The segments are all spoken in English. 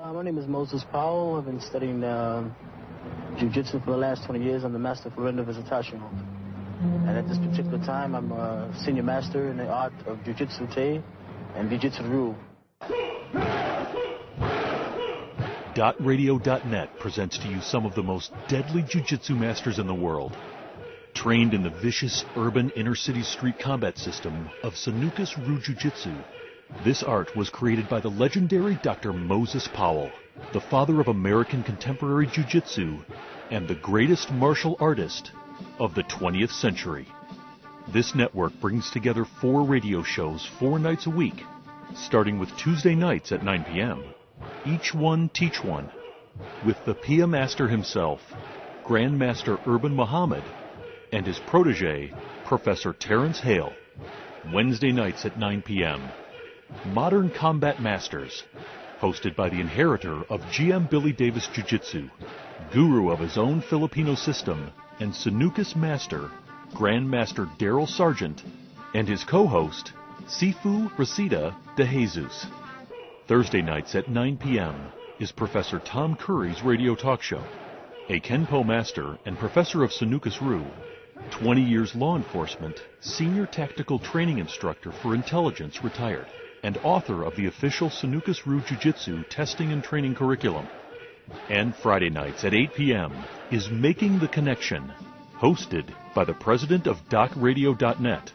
My name is Moses Powell. I've been studying Jujitsu for the last 20 years. I'm the master Furqan Visitational. And at this particular time, I'm a senior master in the art of Jujitsu Te and Jujitsu. .radio.net presents to you some of the most deadly jiu-jitsu masters in the world. Trained in the vicious urban inner-city street combat system of Sanukas Ryu Jiu-Jitsu, this art was created by the legendary Dr. Moses Powell, the father of American contemporary jiu-jitsu and the greatest martial artist of the 20th century. This network brings together 4 radio shows 4 nights a week, starting with Tuesday nights at 9 p.m. Each one teach one, with the Pia Master himself, Grandmaster Urban Muhammad, and his protege, Professor Terrence Hale. Wednesday nights at 9 p.m. Modern Combat Masters, hosted by the inheritor of GM Billy Davis Jiu-Jitsu, guru of his own Filipino system, and Sanukas Master, Grandmaster Daryl Sargent, and his co-host, Sifu Reseda de Jesus. Thursday nights at 9 p.m. is Professor Tom Curry's radio talk show. A Kenpo Master and Professor of Sanukas Ryu, 20 years law enforcement, senior tactical training instructor for intelligence retired, and author of the official Sanukas Ryu Jiu-Jitsu testing and training curriculum. And Friday nights at 8 p.m. is Making the Connection, hosted by the president of DocRadio.net,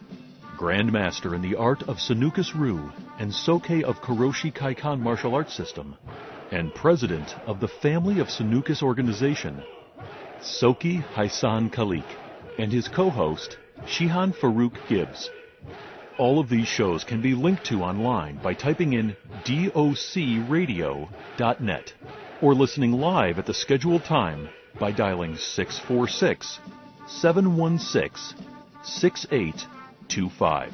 Grandmaster in the art of Sanukas Ryu and Soke of Kuroshi Kaikan martial arts system, and president of the Family of Sanukas organization, Soki Haisan Khalik, and his co-host, Shihan Farouk Gibbs. All of these shows can be linked to online by typing in docradio.net or listening live at the scheduled time by dialing 646-716-6825.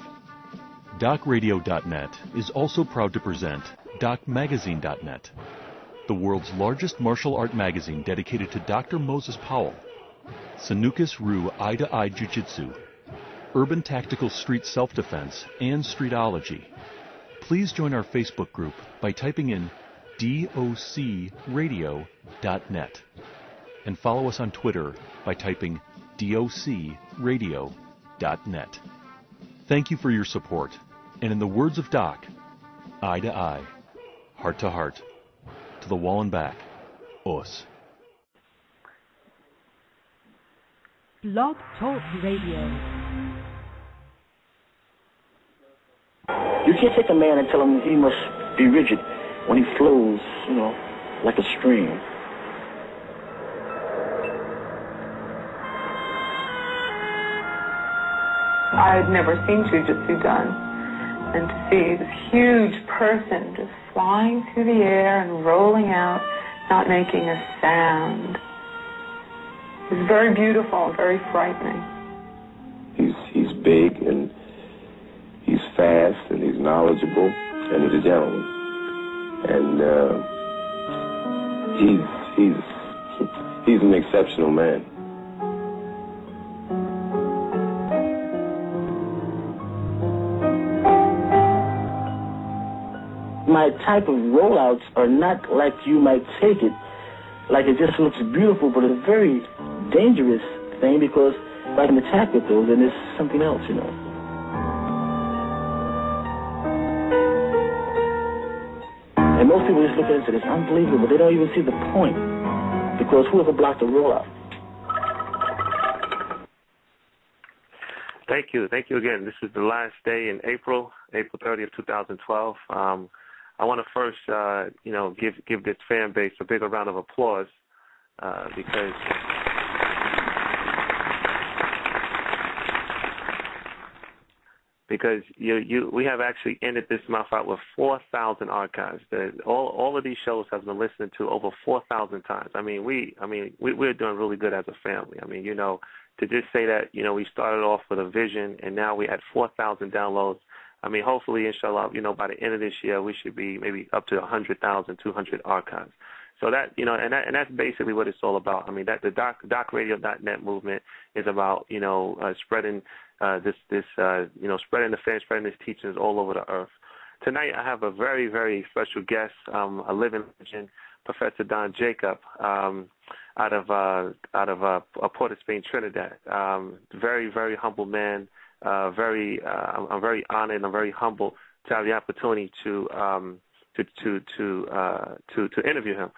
DocRadio.net is also proud to present DocMagazine.net, the world's largest martial art magazine dedicated to Dr. Moses Powell, Sanukas Ryu Eye-to-Eye Jiu-Jitsu, urban tactical street self-defense, and streetology. Please join our Facebook group by typing in docradio.net and follow us on Twitter by typing docradio.net. Thank you for your support, and in the words of Doc, eye to eye, heart to heart, to the wall and back, os. Blog Talk Radio. You can't take a man and tell him he must be rigid when he flows, like a stream. I had never seen Jiu-Jitsu done, and to see this huge person just flying through the air and rolling out, not making a sound. It was very beautiful and very frightening. He's big and he's fast and he's knowledgeable and he's a gentleman. And he's an exceptional man. My type of rollouts are not like you might take it, like it just looks beautiful, but it's a very dangerous thing because if I can attack with those, then it's something else, And most people just look at it and say, it's unbelievable. They don't even see the point because whoever blocked the rollout. Thank you again. This is the last day in April 30th, 2012. I want to first, give this fan base a bigger round of applause because we have actually ended this month out with 4,000 archives. All of these shows have been listened to over 4,000 times. We're doing really good as a family. To just say that, we started off with a vision and now we had 4,000 downloads. Hopefully, inshallah, by the end of this year, we should be maybe up to 100,000, 200 archives. So that, and that's basically what it's all about. That the DocRadio.net movement is about, spreading spreading the faith, spreading these teachings all over the earth. tonight I have a very, very special guest, a living legend, Professor Don Jacob, out of Port of Spain, Trinidad. Very, very humble man. I'm very honored and I'm very humble to have the opportunity to interview him.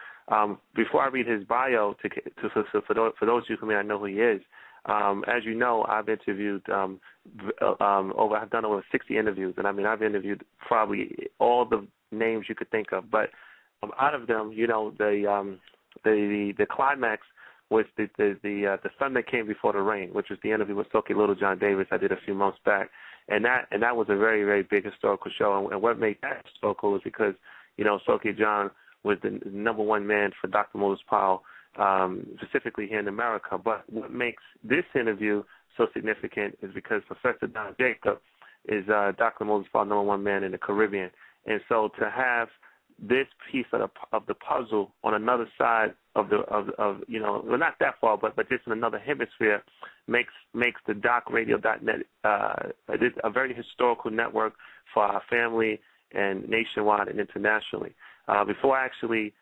Before I read his bio, for those of you who may not know who he is, as you know, I've interviewed I've done over 60 interviews, and I mean I've interviewed probably all the names you could think of. But out of them, you know, the climax was the sun that came before the rain, which was the interview with Soke Little John Davis I did a few months back, and that was a very, very big historical show. And what made that historical was because, you know, Soke John was the number one man for Dr. Moses Powell, specifically here in America. But what makes this interview so significant is because Professor Don Jacob is Dr. Moses Powell's number one man in the Caribbean. And so to have this piece of the puzzle on another side of you know, well, not that far, but just in another hemisphere, makes the docradio.net a very historical network for our family and nationwide and internationally. Before I actually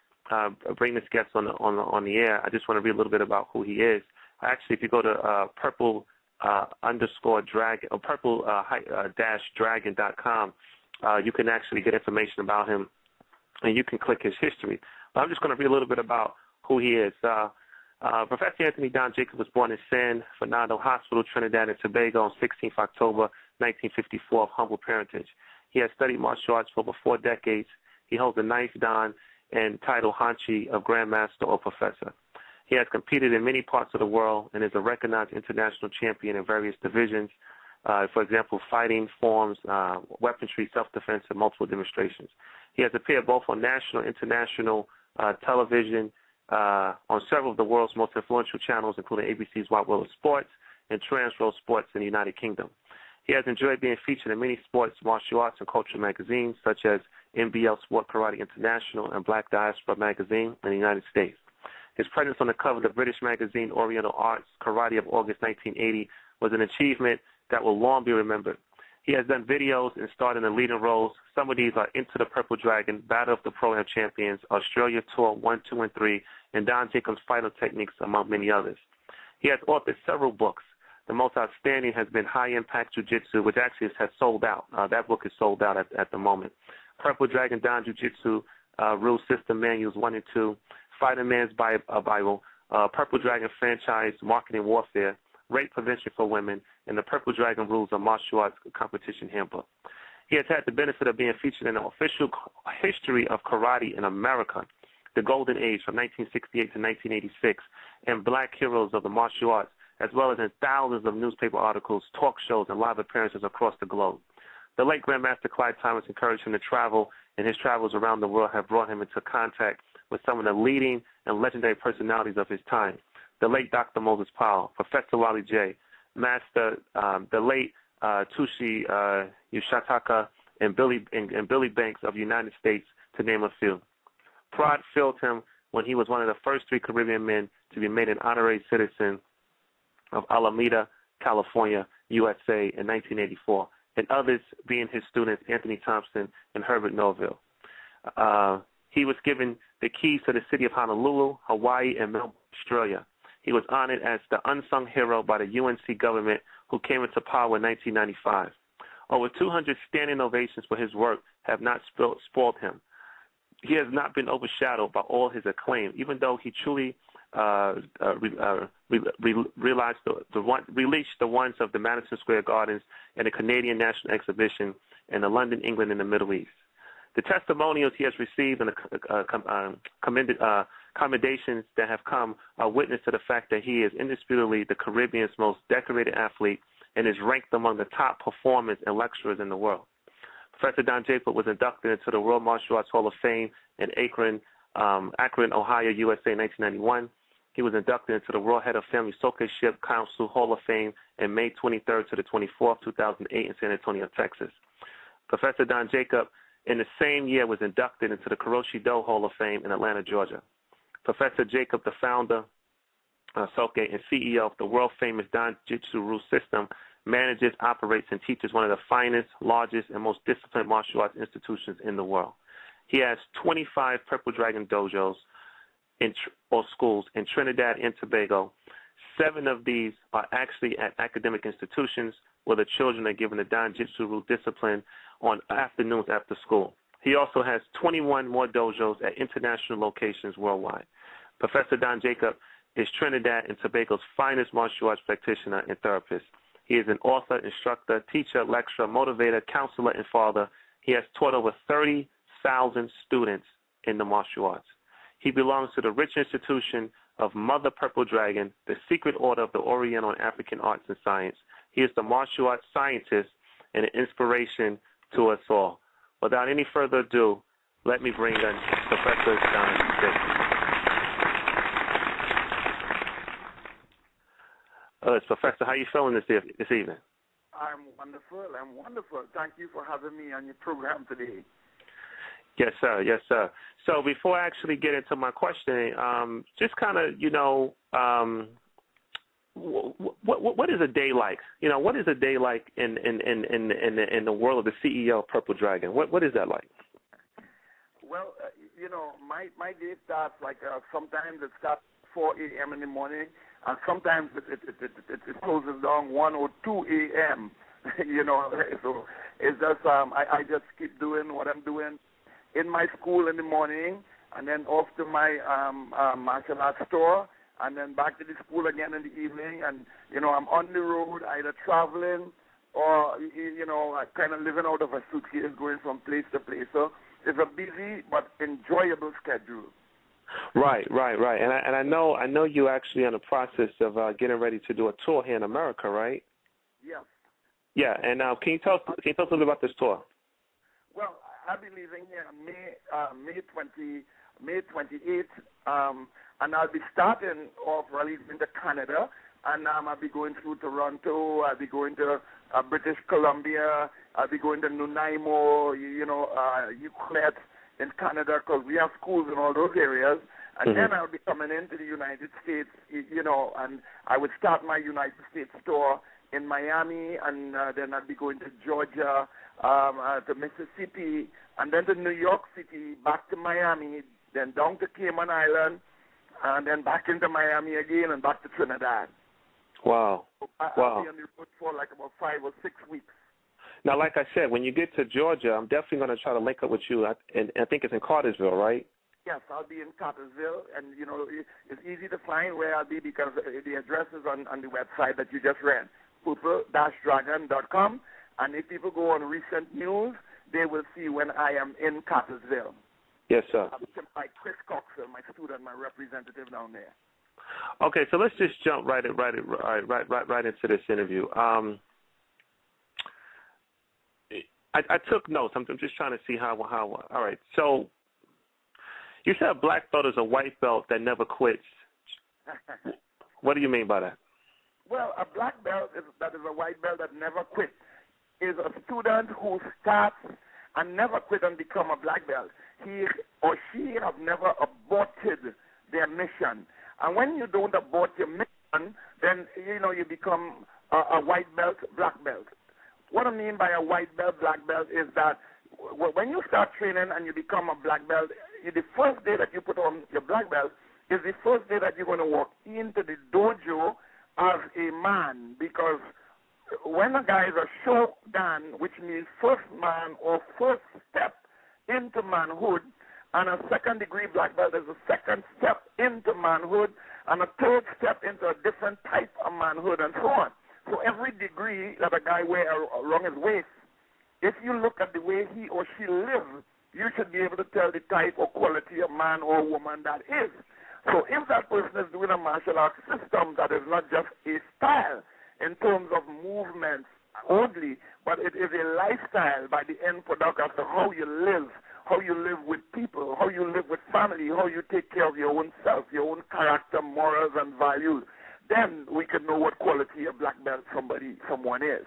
bring this guest on the air, I just want to read a little bit about who he is. Actually, if you go to purple_dragon or purple-dragon.com, you can actually get information about him, and you can click his history. But I'm just going to read a little bit about who he is. Professor Anthony Don Jacob was born in San Fernando Hospital, Trinidad and Tobago on 16th October 1954 of humble parentage. He has studied martial arts for over 4 decades. He holds the ninth Dan and title Hanchi of Grandmaster or Professor. He has competed in many parts of the world and is a recognized international champion in various divisions. For example, fighting forms, weaponry, self-defense, and multiple demonstrations. He has appeared both on national and international television on several of the world's most influential channels, including ABC's Wide World of Sports and Transworld Sports in the United Kingdom. He has enjoyed being featured in many sports, martial arts, and cultural magazines, such as NBL Sport Karate International and Black Diaspora Magazine in the United States. His presence on the cover of the British magazine Oriental Arts Karate of August 1980 was an achievement that will long be remembered. He has done videos and starred in the leading roles. Some of these are Into the Purple Dragon, Battle of the Pro-Am Champions, Australia Tour 1, 2, and 3, and Don Jacob's Final Techniques, among many others. He has authored several books. The most outstanding has been High Impact Jiu-Jitsu, which actually has sold out. That book is sold out at the moment. Purple Dragon Don Jiu-Jitsu Rule System Manuals 1 and 2, Fighter Man's Bible, Purple Dragon Franchise Marketing Warfare, Rape Prevention for Women, and the Purple Dragon Rules of Martial Arts Competition Handbook. He has had the benefit of being featured in the official history of karate in America, the Golden Age from 1968 to 1986, and Black Heroes of the Martial Arts, as well as in thousands of newspaper articles, talk shows, and live appearances across the globe. The late Grandmaster Clyde Thomas encouraged him to travel, and his travels around the world have brought him into contact with some of the leading and legendary personalities of his time. The late Dr. Moses Powell, Professor Wally J., Master, the late Tushi Yoshitaka, and Billy Banks of the United States, to name a few. Pride filled him when he was one of the first 3 Caribbean men to be made an honorary citizen of Alameda, California, USA in 1984, and others being his students Anthony Thompson and Herbert Norville. He was given the keys to the city of Honolulu, Hawaii, and Melbourne, Australia. He was honored as the unsung hero by the UNC government who came into power in 1995. Over 200 standing ovations for his work have not spoiled him. He has not been overshadowed by all his acclaim, even though he truly released the ones of the Madison Square Gardens and the Canadian National Exhibition and the London, England, and the Middle East. The testimonials he has received and the commendations that have come are witness to the fact that he is indisputably the Caribbean's most decorated athlete and is ranked among the top performers and lecturers in the world. Professor Don Jacob was inducted into the World Martial Arts Hall of Fame in Akron, Ohio, USA in 1991. He was inducted into the World Head of Family Soke-ship Council Hall of Fame in May 23rd to the 24th, 2008 in San Antonio, Texas. Professor Don Jacob in the same year was inducted into the Kuroshi-Do Hall of Fame in Atlanta, Georgia. Professor Jacob, the founder, Soke, and CEO of the world-famous Don Jitsu Rule System, manages, operates, and teaches one of the finest, largest, and most disciplined martial arts institutions in the world. He has 25 Purple Dragon dojos or schools in Trinidad and Tobago. 7 of these are actually at academic institutions where the children are given the Danjitsu rule discipline on afternoons after school. He also has 21 more dojos at international locations worldwide. Professor Don Jacob is Trinidad and Tobago's finest martial arts practitioner and therapist. He is an author, instructor, teacher, lecturer, motivator, counselor, and father. He has taught over 30,000 students in the martial arts. He belongs to the rich institution of Mother Purple Dragon, the secret order of the Oriental and African arts and science. He is the martial arts scientist and an inspiration to us all. Without any further ado, let me bring in Professor Don Jacob. Professor, how are you feeling this evening? I'm wonderful. Thank you for having me on your program today. Yes, sir. Yes, sir. So before I actually get into my questioning, just kind of, what is a day like? What is a day like in the world of the CEO of Purple Dragon? What is that like? Well, my day starts like sometimes it starts 4 a.m. in the morning, and sometimes it closes down 1 or 2 a.m. So it's just I just keep doing what I'm doing in my school in the morning, and then off to my martial arts store, and then back to the school again in the evening. And I'm on the road, either traveling or kind of living out of a suitcase, going from place to place. So it's a busy but enjoyable schedule. Right. And I know you actually in the process of getting ready to do a tour here in America, right? Yes. Yeah. And can you tell us a little bit about this tour? Well, I'll be leaving here May 28th, and I'll be starting off really into Canada, and I'll be going through Toronto. I'll be going to British Columbia. I'll be going to Nanaimo, Euclid in Canada, because we have schools in all those areas. And then I'll be coming into the United States, and I would start my United States store in Miami, and then I'll be going to Georgia, to Mississippi, and then to New York City, back to Miami, then down to Cayman Island, and then back into Miami again, and back to Trinidad. Wow. I'll be on the road for like about 5 or 6 weeks. Now, like I said, when you get to Georgia, I'm definitely going to try to link up with you, and I think it's in Cartersville, right? Yes, I'll be in Cartersville, and, it's easy to find where I'll be because the address is on the website that you just read, purple-dragon.com, and if people go on recent news, they will see when I am in Cartersville. Yes, sir. By Chris Coxer, my student, my representative down there. Okay, so let's just jump right into this interview. I took notes. I'm just trying to see how. All right. So you said a black belt is a white belt that never quits. What do you mean by that? Well, a black belt that is a white belt that never quits is a student who starts and never quit and become a black belt. He or she have never aborted their mission. And when you don't abort your mission, then, you become a white belt, black belt. What I mean by a white belt, black belt is that when you start training and you become a black belt, the first day that you put on your black belt is the first day that you're going to walk into the dojo as a man, because when a guy is a shodan, which means first man or first step into manhood, and a second-degree black belt is a second step into manhood, and a third step into a different type of manhood, and so on. So every degree that a guy wears around his waist, if you look at the way he or she lives, you should be able to tell the type or quality of man or woman that is. So if that person is doing a martial arts system that is not just a style in terms of movements only, but it is a lifestyle by the end product as to how you live with people, how you live with family, how you take care of your own self, your own character, morals, and values, then we can know what quality a black belt someone is.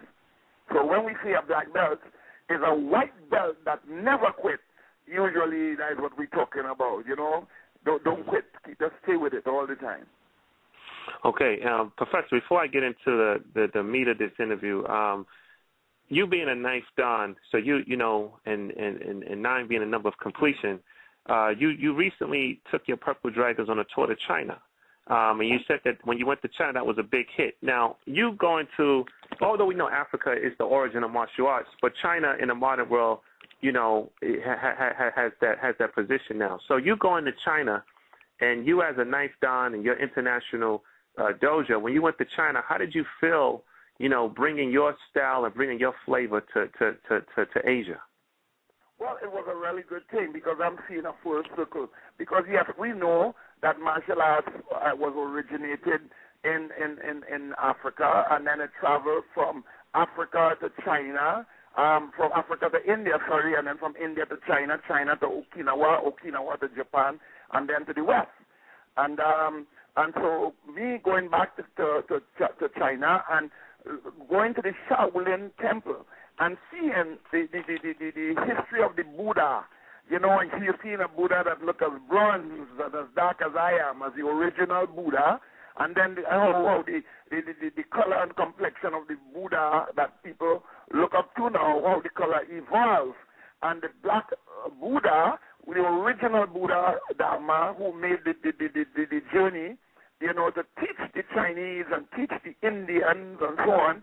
So when we say a black belt is a white belt that never quit, usually that is what we're talking about, Don't quit. Just stay with it all the time. Okay, Professor, before I get into the meat of this interview, you being a ninth Dan, so you know, and 9 being a number of completion, you recently took your Purple Dragons on a tour to China. And you said that when you went to China, that was a big hit. Now, you going to, although we know Africa is the origin of martial arts, but China in the modern world, you know, has that position now. So you going to China, and you as a ninth Dan and your international dojo, when you went to China, how did you feel, you know, bringing your style and bringing your flavor to Asia? Well, it was a really good thing because I'm seeing a full circle. Because, yes, we know that martial arts was originated in Africa, and then it traveled from Africa to China, from Africa to India, and then from India to China, China to Okinawa, Okinawa to Japan, and then to the West. And so me going back to China and going to the Shaolin Temple and seeing the history of the Buddha, you know, and you're seeing a Buddha that looks as bronze, as dark as I am, as the original Buddha, and then the color and complexion of the Buddha that people look up to now, how the color evolves, and the black Buddha, the original Buddha Dharma, who made the journey, you know, to teach the Chinese and teach the Indians and so on.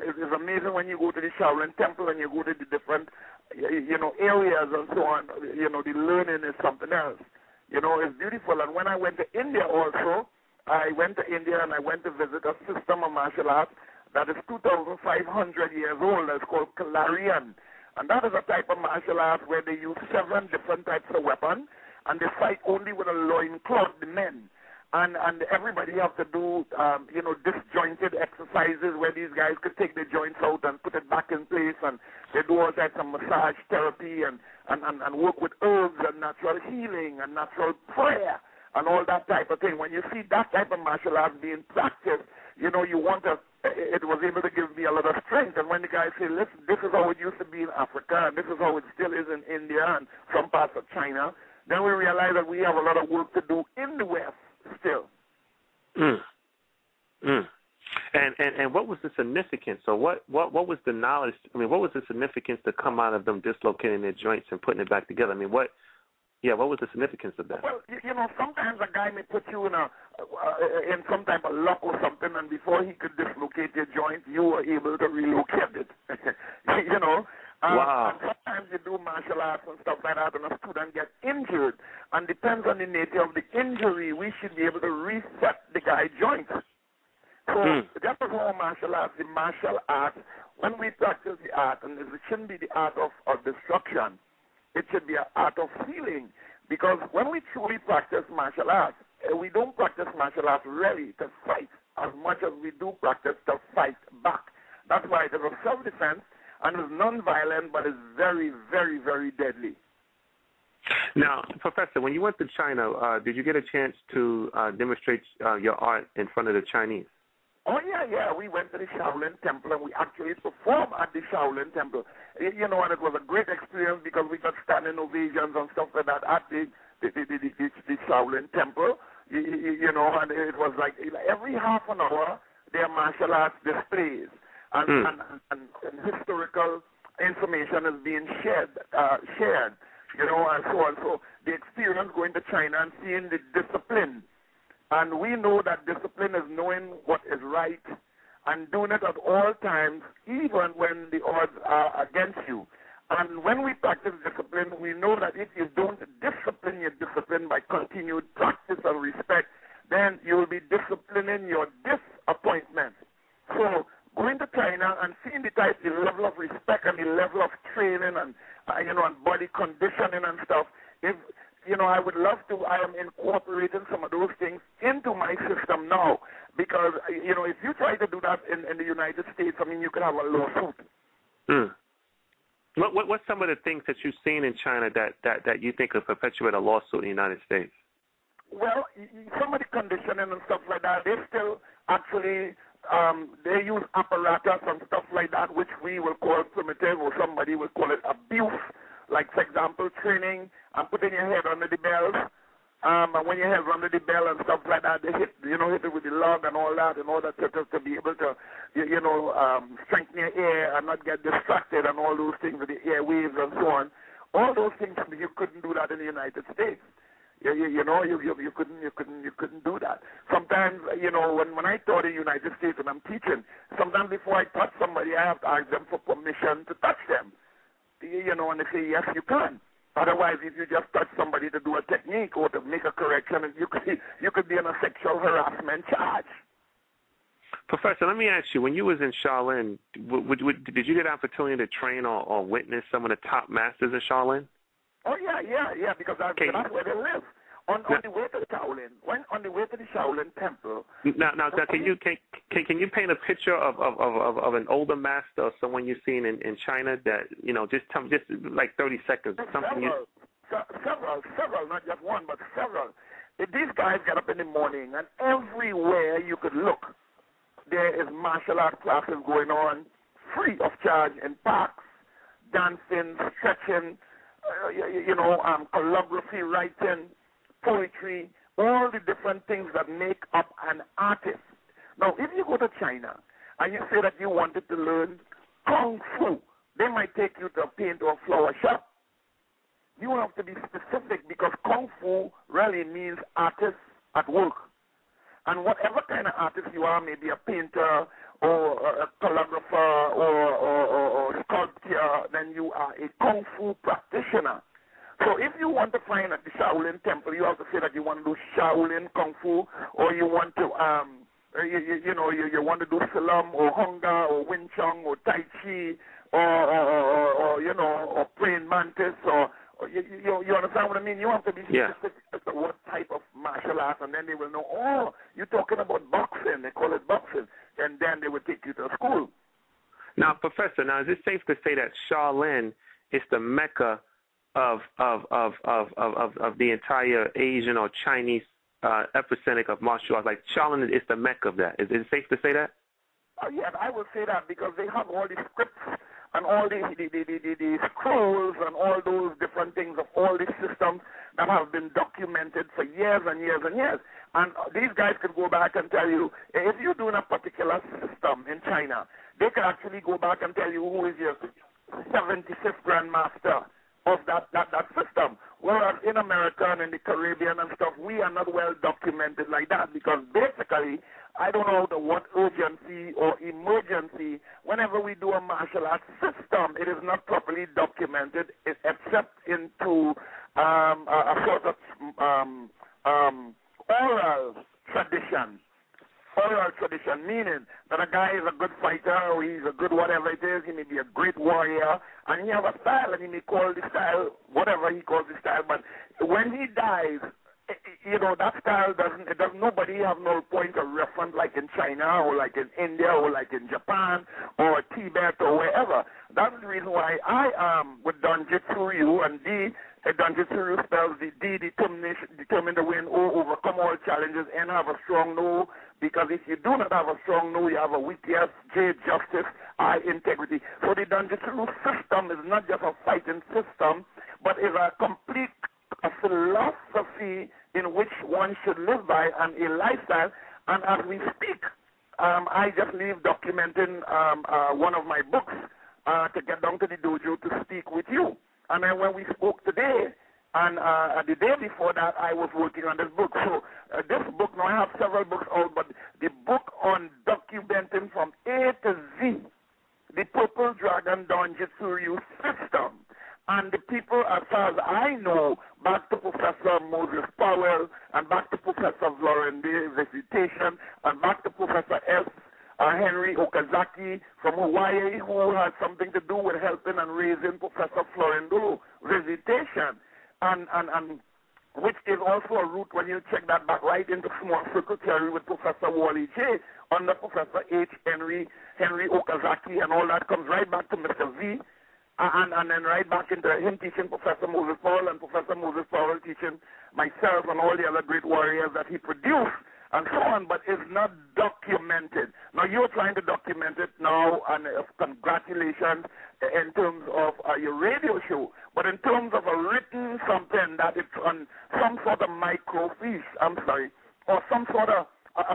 It is amazing when you go to the Shaolin Temple and you go to the different, you know, areas and so on. You know, the learning is something else. You know, it's beautiful. And when I went to India also, I went to India and I went to visit a system of martial arts that is 2,500 years old. It's called Kalarian. And that is a type of martial arts where they use 7 different types of weapons, and they fight only with a loincloth, the men. And everybody have to do, you know, disjointed exercises where these guys could take their joints out and put it back in place, and they do all types of massage therapy and work with herbs and natural healing and natural prayer and all that type of thing. When you see that type of martial arts being practiced, you know, you want to, it was able to give me a lot of strength. And when the guys say, listen, this is how it used to be in Africa, and this is how it still is in India and some parts of China, then we realize that we have a lot of work to do in the West still. And what was the significance? So what was the knowledge? I mean, what was the significance to come out of them dislocating their joints and putting it back together? I mean, what was the significance of that? Well, you know, sometimes a guy may put you in some type of lock or something, and before he could dislocate your joint, you were able to relocate it. You know. Wow. And sometimes you do martial arts and stuff like that, and a student gets injured, and depends on the nature of the injury, we should be able to reset the guy's joints. So that is how martial arts, the martial arts, when we practice the art, and it shouldn't be the art of destruction, it should be an art of healing. Because when we truly practice martial arts, we don't practice martial arts really to fight as much as we do practice to fight back. That's why it is a self-defense, and it's non-violent, but it's very, very, very deadly. Now, Professor, when you went to China, did you get a chance to demonstrate your art in front of the Chinese? Oh, yeah. We went to the Shaolin Temple, and we actually performed at the Shaolin Temple. You know, and it was a great experience because we got standing ovations and stuff like that at the Shaolin Temple. You know, and it was like every half an hour, there are martial arts displays. And historical information is being shared, you know, and so on. So the experience going to China and seeing the discipline, and we know that discipline is knowing what is right and doing it at all times, even when the odds are against you. And when we practice discipline, we know that if you don't discipline your discipline by continued practice and respect, then you will be disciplining your disappointment. So going to China and seeing the level of respect and the level of training and, you know, and body conditioning and stuff, if, you know, I would love to, I am incorporating some of those things into my system now because, you know, if you try to do that in the United States, I mean, you could have a lawsuit. What's some of the things that you've seen in China that you think could perpetuate a lawsuit in the United States? Well, some of the conditioning and stuff like that, they still actually... they use apparatus and stuff like that, which we will call primitive, or somebody will call it abuse. Like, for example, training and putting your head under the belt, And when you have under the bell and stuff like that, they hit it with the log and all that in order to be able to, strengthen your ear and not get distracted and all those things with the airwaves and so on. All those things, you couldn't do that in the United States. You couldn't do that. Sometimes, when I taught in the United States and I'm teaching, sometimes before I touch somebody, I have to ask them for permission to touch them. And they say, yes, you can. Otherwise, if you just touch somebody to do a technique or to make a correction, you could be in a sexual harassment charge. Professor, let me ask you, when you was in Shaolin, did you get an opportunity to train or witness some of the top masters in Shaolin? Oh, yeah, because that's where they live. On the way to Shaolin, on the way to the Shaolin temple. Now, can you paint a picture of an older master or someone you've seen in China that just tell me, just like 30 seconds, several, not just one, but several. These guys get up in the morning, and everywhere you could look, there is martial art classes going on, free of charge in parks, dancing, stretching, calligraphy, writing, poetry, all the different things that make up an artist. Now, if you go to China and you say that you wanted to learn Kung Fu, they might take you to a paint or flower shop. You have to be specific because Kung Fu really means artist at work. And whatever kind of artist you are, maybe a painter or a calligrapher or sculptor, then you are a Kung Fu practitioner. So if you want to find at the Shaolin temple, you have to say that you want to do Shaolin Kung Fu, or you want to you want to do Silam or Honga or Wing Chun or Tai Chi or praying mantis or you understand what I mean? You have to be specific as to what type of martial arts, and then they will know, oh, you're talking about boxing. They call it boxing. And then they will take you to school. Now, Professor, is it safe to say that Shaolin is the mecca of the entire Asian or Chinese epicenter of martial arts? Like Shaolin is the mecca of that. Is it safe to say that? Yeah, I would say that because they have all the scripts and all the scrolls and all those different things of all these systems that have been documented for years and years and years. And these guys could go back and tell you, if you're doing a particular system in China, they can actually go back and tell you who is your 75th grandmaster of that system. Whereas in America and in the Caribbean and stuff, we are not well documented like that because basically, I don't know what urgency or emergency, whenever we do a martial arts system, it is not properly documented except into a sort of oral tradition. Oral tradition, meaning that a guy is a good fighter or he's a good whatever it is, he may be a great warrior, and he has a style, and he may call the style whatever he calls the style, but when he dies, that style nobody have no point of reference like in China or like in India or like in Japan or Tibet or wherever. That's the reason why I am with Donjitsu Ryu, and Donjitsu Ryu spells the D, determine to win, O, overcome all challenges, and have a strong no, because if you do not have a strong no, you have a weak yes, J, justice, I, integrity. So the Donjitsu Ryu system is not just a fighting system, but is a complete philosophy in which one should live by and a lifestyle. And as we speak, I just leave documenting one of my books to get down to the dojo to speak with you. And then when we spoke today, and the day before that, I was working on this book. So this book, now I have several books out, but the book on documenting from A to Z, the Purple Dragon Donjitsu Ryu system. And the people, as far as I know, back to Professor Moses Powell, and back to Professor Lauren Day's visitation, and back to Professor S. Henry Okazaki from Hawaii, who had something to do with helping and raising Professor Florendo visitation, and which is also a route when you check that back right into small circle theory with Professor Wally J. under Professor H. Henry Okazaki, and all that comes right back to Mr. V. And then right back into him teaching Professor Moses Powell, and Professor Moses Powell teaching myself and all the other great warriors that he produced. and so on, but it's not documented. Now, you're trying to document it now, and congratulations in terms of your radio show, but in terms of a written something that it's on some sort of microfiche, or some sort of,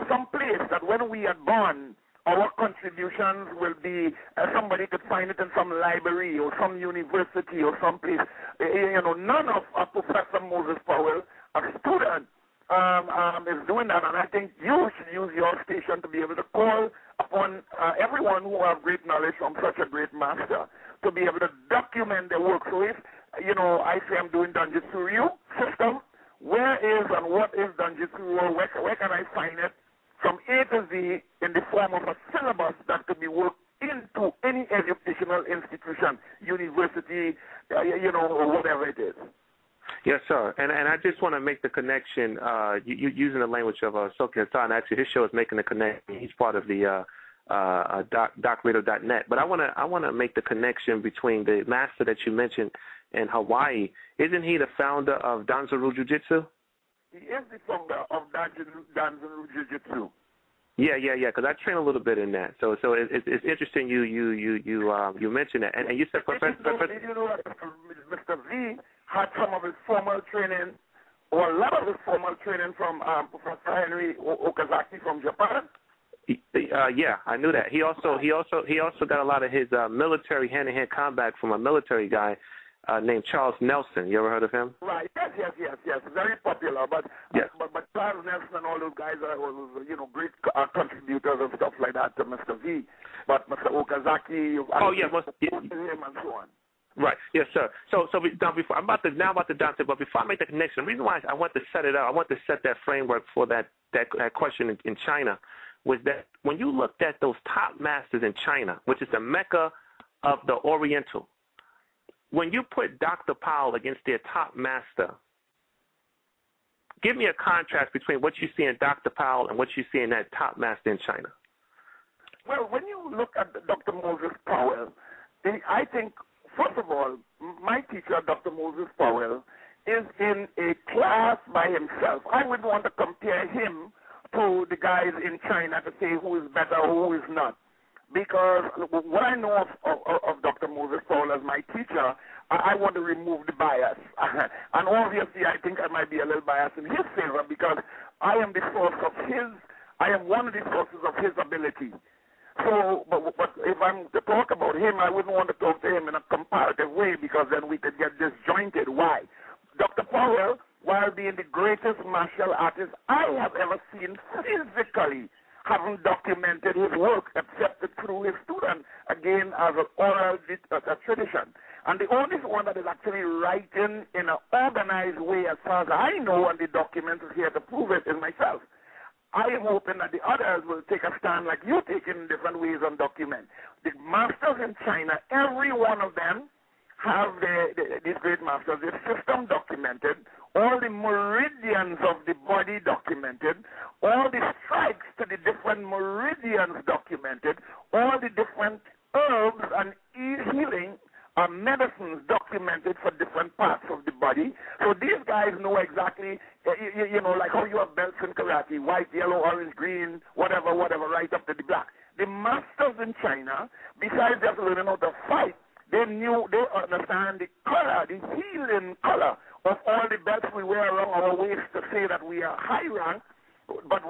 some place that when we are born, our contributions will be, somebody could find it in some library or some university or some place. None of Professor Moses Powell, a student, is doing that, and I think you should use your station to be able to call upon everyone who have great knowledge from such a great master to be able to document their work. So if, I say I'm doing Jujitsu Ryu system, where is and what is Jujitsu Ryu? Where can I find it from A to Z in the form of a syllabus that could be worked into any educational institution, university, or whatever it is? Yes, sir. And I just want to make the connection, using the language of Soki Hassan. Actually, his show is making the connection. He's part of the docradio.net. But I want to make the connection between the master that you mentioned in Hawaii. Isn't he the founder of Danzaru Jiu-Jitsu? He is the founder of Danzaru Jiu-Jitsu. Yeah, because I train a little bit in that. So it's interesting you mentioned that. And you said Professor. Did you know that Mr. V had some of his formal training, or a lot of his formal training from Professor Henry Okazaki from Japan? Yeah, I knew that. He also got a lot of his military hand-to-hand combat from a military guy named Charles Nelson. You ever heard of him? Right. Yes. Very popular. But yes. but Charles Nelson and all those guys are great contributors and stuff like that to Mr. V. But Mr. Okazaki, him and so on. Right. Yes, sir. So before I'm about to Dante, but before I make the connection, the reason why I want to set it up, I want to set that framework for that question in China, was that when you looked at those top masters in China, which is the Mecca of the Oriental, when you put Dr. Powell against their top master, give me a contrast between what you see in Dr. Powell and what you see in that top master in China. Well, when you look at Dr. Moses Powell, I think, first of all, my teacher, Dr. Moses Powell, is in a class by himself. I would want to compare him to the guys in China to say who is better, who is not. Because what I know of Dr. Moses Powell as my teacher, I want to remove the bias. And obviously, I think I might be a little biased in his favor because I am one of the sources of his ability. So, but if I'm to talk about him, I wouldn't want to talk to him in a comparative way because then we could get disjointed. Why? Dr. Powell, while being the greatest martial artist I have ever seen physically, haven't documented his work except through his student, again, as an oral tradition. And the only one that is actually writing in an organized way, as far as I know, and the document is here to prove it, is myself. I am hoping that the others will take a stand like you take in different ways on document. The masters in China, every one of them have these great masters, their system documented, all the meridians of the body documented, all the strikes to the different meridians documented, all the different herbs and healing medicines documented for different parts of the body. So these guys know exactly, like how you have belts in karate, white, yellow, orange, green, whatever, right up to the black. The masters in China, besides just learning how to fight, they understand the color, the healing color of all the belts we wear around our waist to say that we are high rank, but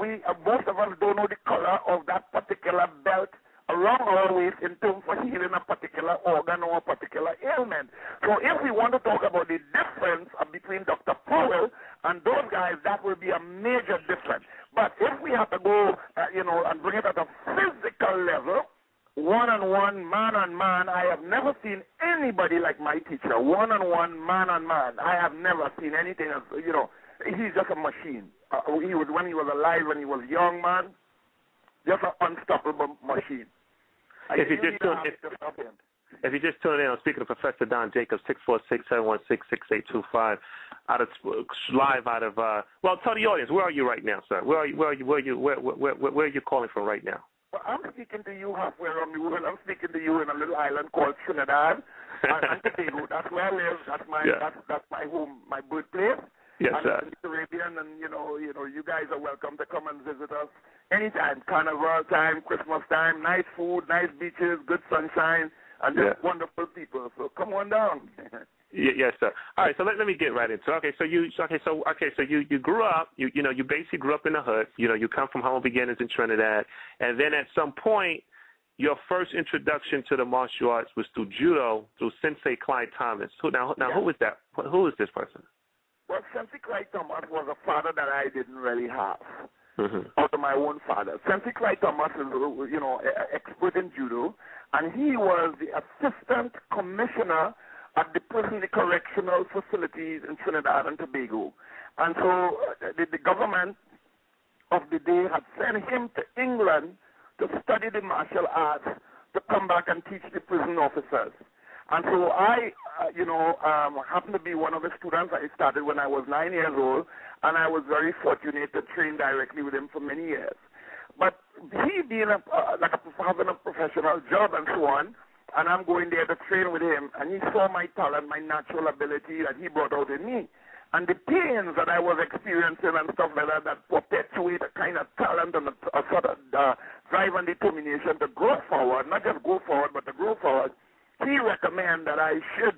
most of us don't know the color of that particular belt around our waist in terms of healing a particular organ or a particular ailment. So if we want to talk about the difference between Dr. Powell and those guys, that will be a major difference. But if we have to go, and bring it at a physical level, one-on-one, man-on-man, I have never seen anybody like my teacher. One-on-one, man-on-man. I have never seen anything else. He's just a machine. When he was alive, when he was young, man, just an unstoppable machine. If you just tune in, I'm speaking to Professor Don Jacobs, 646-716-6825, live out of. Well, tell the audience, where are you right now, sir? Where are you calling from right now? Well, I'm speaking to you halfway around the world. I'm speaking to you in a little island called Trinidad and Tobago. That's where I live. That's my home, my birthplace. Yes, and sir. in the Caribbean, and you guys are welcome to come and visit us anytime. Carnival time, Christmas time, nice food, nice beaches, good sunshine, and just wonderful people. So come on down. Yes, sir. All right, so let me get right into it. So you grew up. You basically grew up in the hood. You come from humble beginnings in Trinidad, and then at some point, your first introduction to the martial arts was through judo, through Sensei Clyde Thomas. Who is that? Who is this person? Well, Sensei Clyde Thomas was a father that I didn't really have. Out of my own father. Sensei Clyde Thomas is, expert in judo, and he was the assistant commissioner at the prison correctional facilities in Trinidad and Tobago. And so the government of the day had sent him to England to study the martial arts, to come back and teach the prison officers. And so I, happened to be one of the students. I started when I was 9 years old, and I was very fortunate to train directly with him for many years. But he being having a professional job and so on, and I'm going there to train with him, and he saw my talent, my natural ability that he brought out in me. And the pains that I was experiencing and stuff like that perpetuate a kind of talent and a sort of drive and determination to grow forward, not just go forward, but to grow forward. He recommended that I should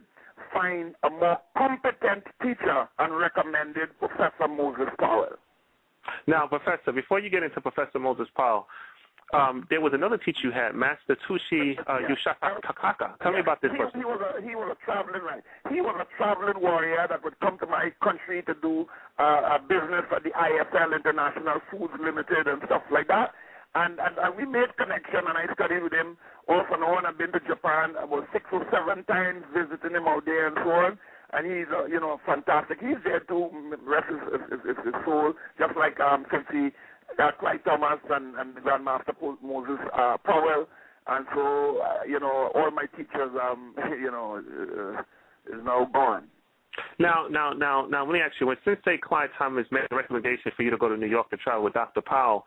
find a more competent teacher and recommended Professor Moses Powell. Now, Professor, before you get into Professor Moses Powell, there was another teacher you had, Master Tushi Yushakaka. Tell me about this person. He was a traveling warrior that would come to my country to do a business at the ISL, International Foods Limited, and stuff like that. And we made connection, and I studied with him off and on. I've been to Japan about 6 or 7 times, visiting him out there and so on. And he's, fantastic. He's there to rest his soul, just like Sensei Clyde Thomas and Grandmaster Moses Powell. And so, all my teachers, is now gone. Now, let me ask you, when Sensei Clyde Thomas made a recommendation for you to go to New York to travel with Dr. Powell,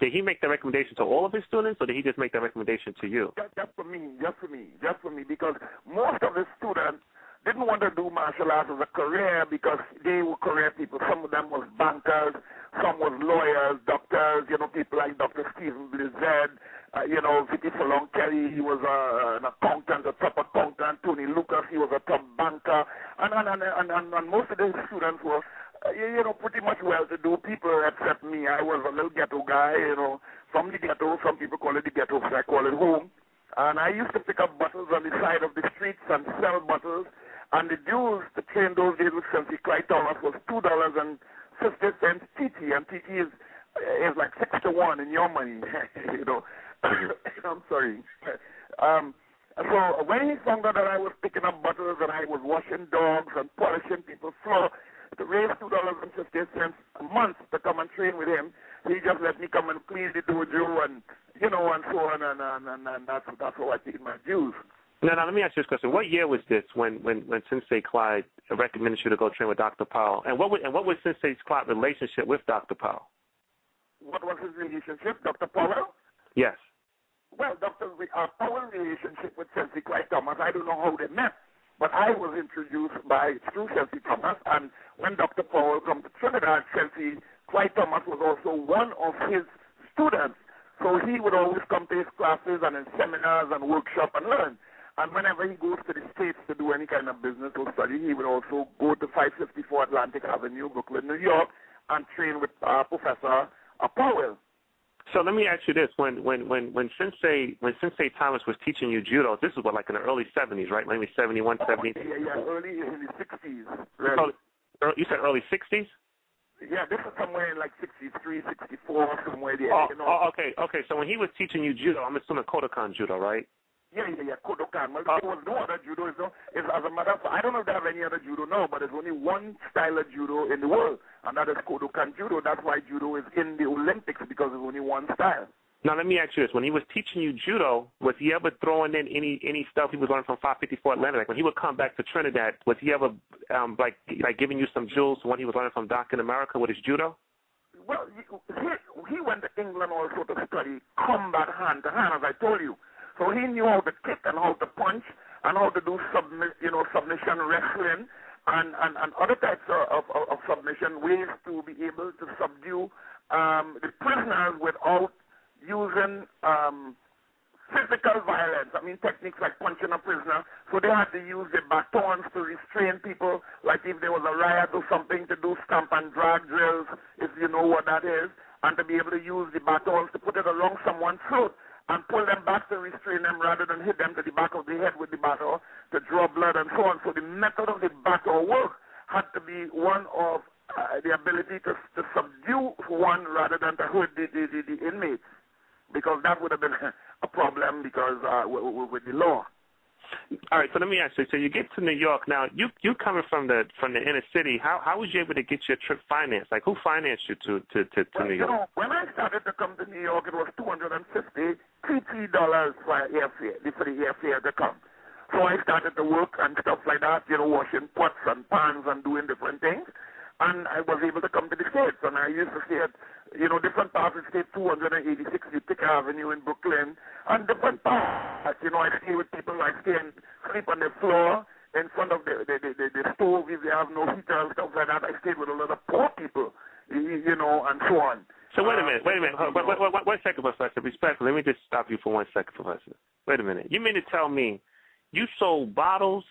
did he make that recommendation to all of his students, or did he just make that recommendation to you? Just for me, because most of his students didn't want to do martial arts as a career because they were career people. Some of them was bankers, some was lawyers, doctors, people like Dr. Stephen Blizzard, Vicky Solon Kelly, he was an accountant, a top accountant. Tony Lucas, he was a top banker. And most of the students were pretty much well-to-do people except me. I was a little ghetto guy, from the ghetto. Some people call it the ghetto, so I call it home. And I used to pick up bottles on the side of the streets and sell bottles. And the dues to train those days with Sensei Clyde Thomas was $2.50 TT, and TT is like 6 to 1 in your money, I'm sorry. So when he found out that I was picking up bottles and I was washing dogs and polishing people's floor, to raise $2.50 a month to come and train with him, he just let me come and clean the dojo and and so on, and that's how I paid my dues. Now, let me ask you this question: what year was this when Sensei Clyde recommended you to go train with Dr. Powell, and what was Sensei Clyde's relationship with Dr. Powell? What was his relationship, Dr. Powell? Yes. Well, Dr. Powell's relationship with Sensei Clyde Thomas, I don't know how they met. But I was introduced through Sensei Thomas, and when Dr. Powell came to Trinidad, Sensei Clyde Thomas was also one of his students. So he would always come to his classes and his seminars and workshop and learn. And whenever he goes to the States to do any kind of business or study, he would also go to 554 Atlantic Avenue, Brooklyn, New York, and train with Professor Powell. So let me ask you this: when Sensei Thomas was teaching you judo, this is like in the early 70s, right? Maybe 71, 70. Yeah, early in the 60s. Really. You said early 60s? Yeah, this is somewhere in like 63, 64, somewhere there. Okay. So when he was teaching you judo, I'm assuming Kodokan judo, right? Yeah, Kodokan. Well, there was no other judo. As a matter of fact, I don't know if they have any other judo now, but there's only one style of judo in the world, and that is Kodokan judo. That's why judo is in the Olympics, because there's only one style. Now, let me ask you this. When he was teaching you judo, was he ever throwing in any stuff he was learning from 554 Atlantic? Like when he would come back to Trinidad, was he ever like giving you some jewels from what he was learning from Doc in America with his judo? Well, he went to England also to study combat hand to hand, as I told you. So he knew how to kick and how to punch and how to do submission wrestling and other types of definition, ways to be able to subdue the prisoners without using physical violence. I mean, techniques like punching a prisoner. So they had to use the batons to restrain people, like if there was a riot or something, to do stamp and drag drills, if you know what that is, and to be able to use the batons to put it along someone's throat and pull them back to restrain them rather than hit them to the back of the head with the baton to draw blood and so on. So the method of the baton work had to be one of the ability to subdue one rather than to hurt the inmates, because that would have been a problem because with the law. All right, so let me ask you. So you get to New York now. You coming from the inner city. How was you able to get your trip financed? Like, who financed you to New York? You know, when I started to come to New York, it was $250 $3 for the airfare to come. So I started to work and stuff like that. You know, washing pots and pans and doing different things. And I was able to come to the States. And I used to stay at, you know, different parts of the state, 286 Utica Avenue in Brooklyn, and different parts. You know, I stay with people, I sleep on the floor in front of the stove if they have no heater and stuff like that. I stayed with a lot of poor people, you know, and so on. So wait a minute. One second, Professor. Respectfully, let me just stop you for 1 second, Professor. Wait a minute. You mean to tell me you sold bottles,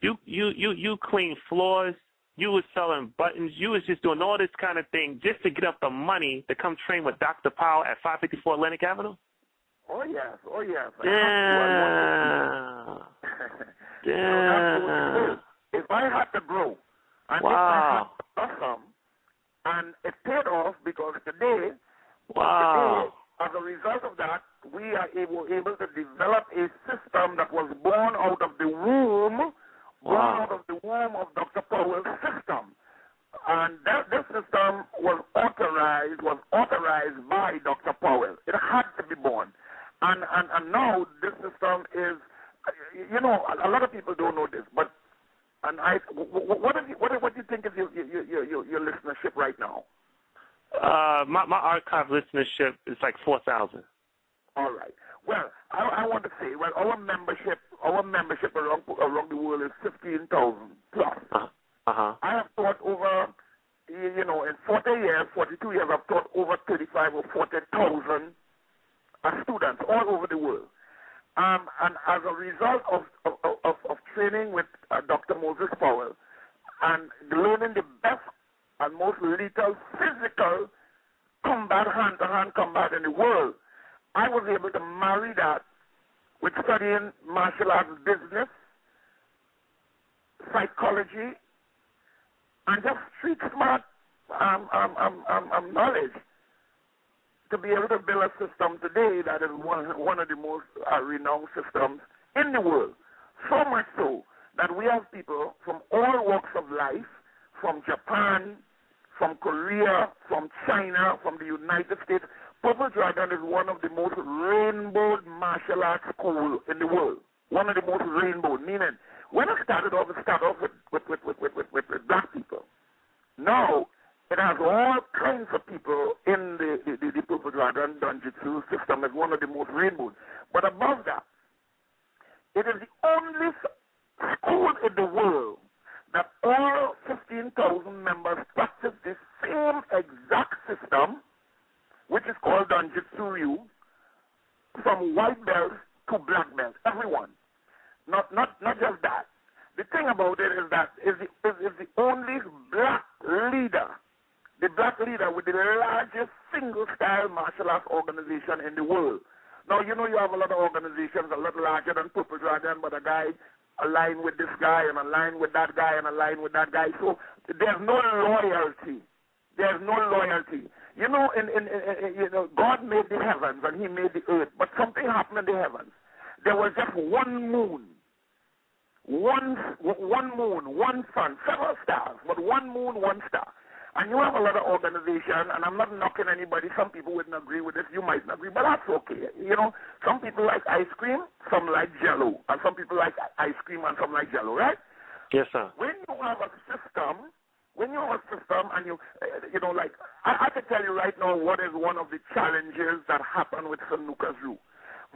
you cleaned floors, you was selling buttons, you was just doing all this kind of thing just to get up the money to come train with Dr. Powell at 554 Atlantic Avenue? Oh, yes. Damn. If I had to grow, and wow. if I had to awesome, and it paid off because today, as a result of that, we were able to develop a system that was born out of the womb, of Dr. Powell's system. And this system was authorized by Dr. Powell. It had to be born. And now this system is, you know, a lot of people don't know this, but what do you think is your listenership right now? My archive listenership is like 4,000. All right. Well, I want to say, our membership around the world is 15,000 plus. Uh-huh. I have taught over, you know, in 42 years, I've taught over 35 or 40,000 students all over the world. And as a result of training with Dr. Moses Powell and learning the best and most lethal physical combat, hand-to-hand combat in the world, I was able to marry that with studying martial arts business, psychology, and just street smart knowledge to be able to build a system today that is one of the most renowned systems in the world. So much so that we have people from all walks of life, from Japan, from Korea, from China, from the United States. Purple Dragon is one of the most rainbowed martial arts schools in the world. One of the most rainbowed, meaning when it started off, with black people. Now, it has all kinds of people in the Purple Dragon Jujitsu system as one of the most rainbowed. But above that, it is the only school in the world that all 15,000 members practice the same exact system, which is called Jujitsu Ryu, from white belt to black belt, everyone. Not just that. The thing about it is that is the only black leader, the black leader with the largest single-style martial arts organization in the world. Now, you know you have a lot of organizations a lot larger than Purple Dragon, but a guy aligned with this guy and aligned with that guy and aligned with that guy. So there's no loyalty. There's no loyalty. You know, you know, God made the heavens and He made the earth, but something happened in the heavens. There was just one moon, one sun, several stars, but one moon, one star. And you have a lot of organizations, and I'm not knocking anybody. Some people wouldn't agree with this. You might not agree, but that's okay. You know, some people like ice cream, some like Jell-O, and some people like ice cream and some like Jell-O, right? Yes, sir. When you have a system, and you know, like, I can tell you right now what is one of the challenges that happen with Sanuka's Rue.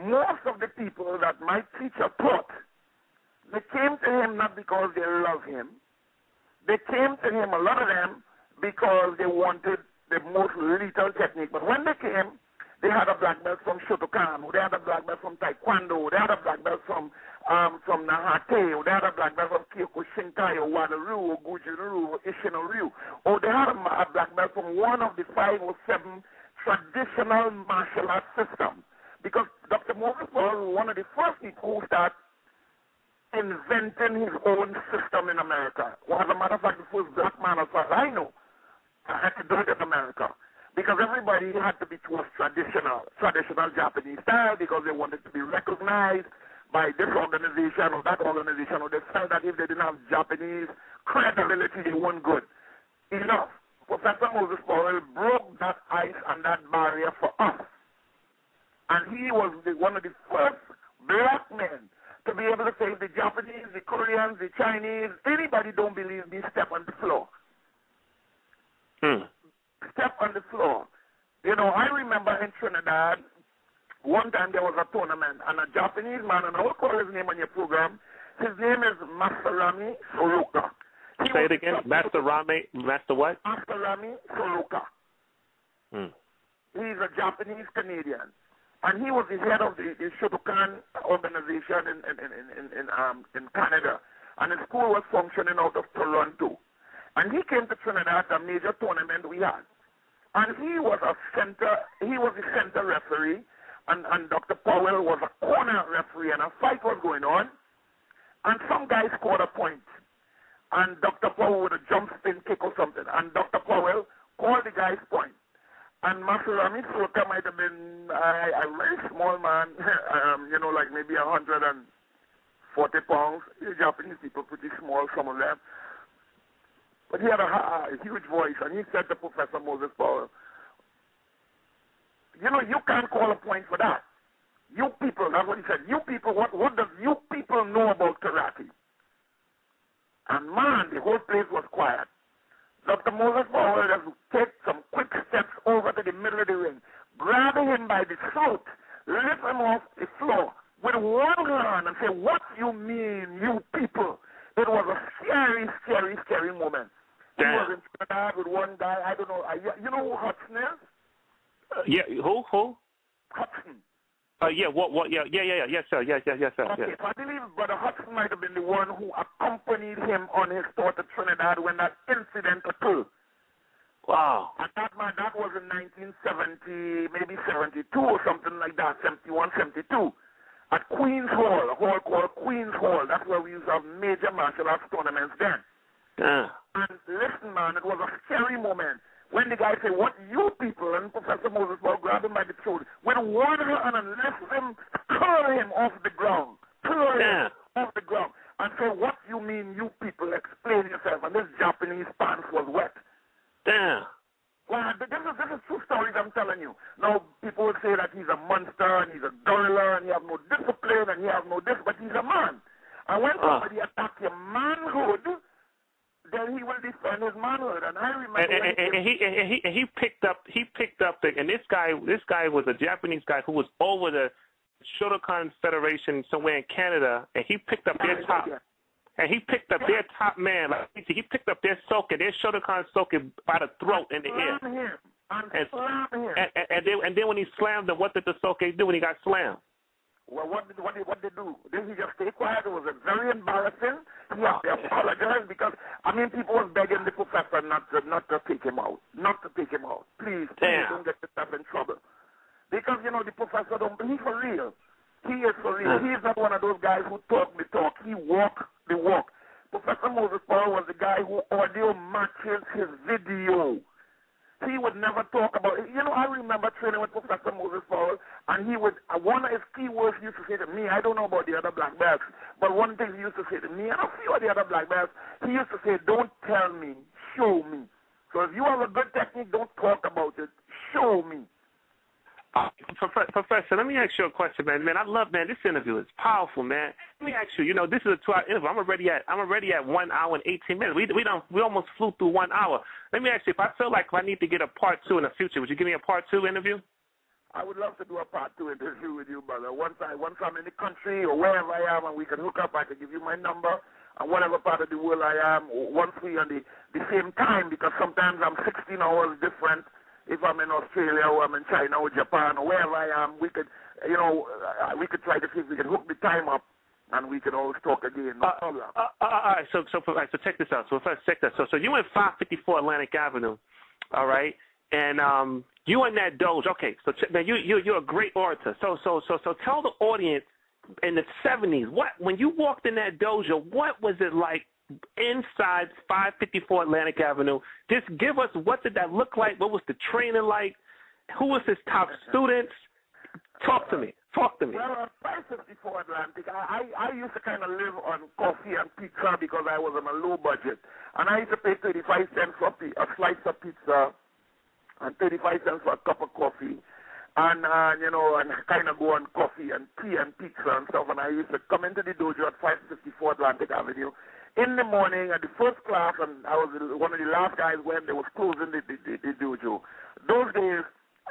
Most of the people that my teacher taught, they came to him not because they love him. They came to him, a lot of them, because they wanted the most lethal technique. But when they came, they had a black belt from Shotokan, they had a black belt from Taekwondo, they had a black belt from Nahate, they had a black belt from Kyokushinkai, or Wadaru, or Gujin-Ryu, or Ishin-Ryu, or they had a black belt from one of the 5 or 7 traditional martial arts systems. Because Dr. Moses was one of the first people who started inventing his own system in America. Well, as a matter of fact, the first black man, as far as I know, had to do it in America. Because everybody had to be towards traditional Japanese style, because they wanted to be recognized by this organization or that organization, or they felt that if they didn't have Japanese credibility, they weren't good enough. Professor Moses Powell broke that ice and that barrier for us. And he was one of the first black men to be able to say, the Japanese, the Koreans, the Chinese, anybody don't believe me, step on the floor. Step on the floor. You know, I remember in Trinidad, one time there was a tournament, and a Japanese man, and I will call his name on your program, his name is Masarami Soroka. Say it again, Master what? Masarami Soroka. He's a Japanese Canadian. And he was the head of the Shotokan organization in Canada. And his school was functioning out of Toronto. And he came to Trinidad at a major tournament we had. And he was the center referee, and Dr. Powell was a corner referee, and a fight was going on. And some guy scored a point. And Dr. Powell with a jump spin kick or something. And Dr. Powell called the guy's point. And Masarami Soroka might have been a very small man, like maybe 140 pounds. The Japanese people pretty small, some of them. But he had a huge voice, and he said to Professor Moses Powell, you can't call a point for that. You people, that's what he said. You people, what does you people know about karate? And man, the whole place was quiet. Dr. Moses Powell has to take some quick steps over to the middle of the ring, grab him by the throat, lift him off the floor with one hand and say, what you mean, you people? It was a scary, scary, scary moment. Damn. He was in Trinidad with one guy, I don't know, you know who Hudson is? Who? Hudson. Yes, sir. Okay, so I believe Brother Hudson might have been the one who accompanied him on his tour to Trinidad when that incident occurred. Wow. And that was in 1970, maybe 72 or something like that, 71, 72, at Queen's Hall, a hall called Queen's Hall. That's where we used to have major martial arts tournaments then. And listen, man, it was a scary moment. When the guy said, what you people, and Professor Moses Powell grabbed him by the throat, with one hand and lift him, curl him off the ground, and say, what you mean, you people, explain yourself. And this Japanese pants was wet. Damn. Well, this is true stories I'm telling you. Now, people will say that he's a monster, and he's a gorilla, and he has no discipline, and he has no this, but he's a man. And when somebody attacks your manhood, then he will defend his manhood. And I remember he picked up and this guy was a Japanese guy who was over the Shotokan Federation somewhere in Canada, and he picked up their top man. Like, he picked up their Shotokan soke by the throat in the ear. And then when he slammed him, what did the soke do when he got slammed? Well, what did they do? Did he just stay quiet? It was very embarrassing. He had to apologize because, people were begging the professor not to take him out. Not to take him out. Please don't get yourself in trouble. Because, the professor he's for real. He is for real. He is not one of those guys who talk the talk. He walk the walk. Professor Moses Powell was the guy who audio matches his video. He would never talk about it. I remember training with Professor Moses Powell, and one of his key words he used to say to me, I don't know about the other black belts, but one thing he used to say to me, and a few of the other black belts, he used to say, don't tell me, show me. So if you have a good technique, don't talk about it, show me. Professor, let me ask you a question, man. I love, this interview is powerful, man. Let me ask you, this is a 2-hour interview. I'm already at 1 hour and 18 minutes. We almost flew through 1 hour. Let me ask you, if I feel like I need to get a part 2 in the future, would you give me a part 2 interview? I would love to do a part 2 interview with you, brother. Once I'm in the country or wherever I am and we can hook up, I can give you my number whatever part of the world I am, once we on the same time, because sometimes I'm 16 hours different. If I'm in Australia or I'm in China or Japan or wherever I am, we could, we could try to see if we can hook the time up, and we can always talk again. No problem. All right, so check this out. So first, check that. So you in 554 Atlantic Avenue, all right, and you in that dojo. Okay, so now you're a great orator. So tell the audience in the 70s when you walked in that dojo, what was it like inside 554 Atlantic Avenue? Just give us, what did that look like? What was the training like? Who was his top students? Talk to me. Well, 554 Atlantic, I used to kind of live on coffee and pizza because I was on a low budget. And I used to pay 35 cents for a slice of pizza and 35 cents for a cup of coffee. And kind of go on coffee and tea and pizza and stuff. And I used to come into the dojo at 554 Atlantic Avenue in the morning at the first class, and I was one of the last guys when they was closing the dojo. Those days,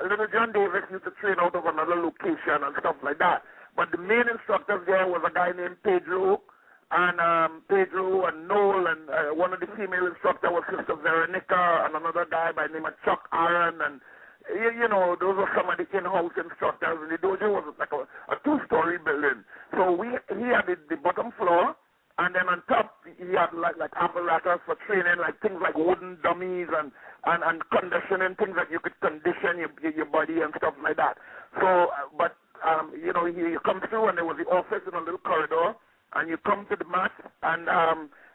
Little John Davis used to train out of another location and stuff like that. But the main instructors there was a guy named Pedro and Noel, and one of the female instructors was Sister Veronica, and another guy by the name of Chuck Aaron, and those were some of the in-house instructors. And the dojo was like a two-story building. So he had the bottom floor, and then on top he had like apparatus for training, like things like wooden dummies and conditioning, things that you could condition your body and stuff like that. So, you come through, and there was the office in a little corridor, and you come to the mat, and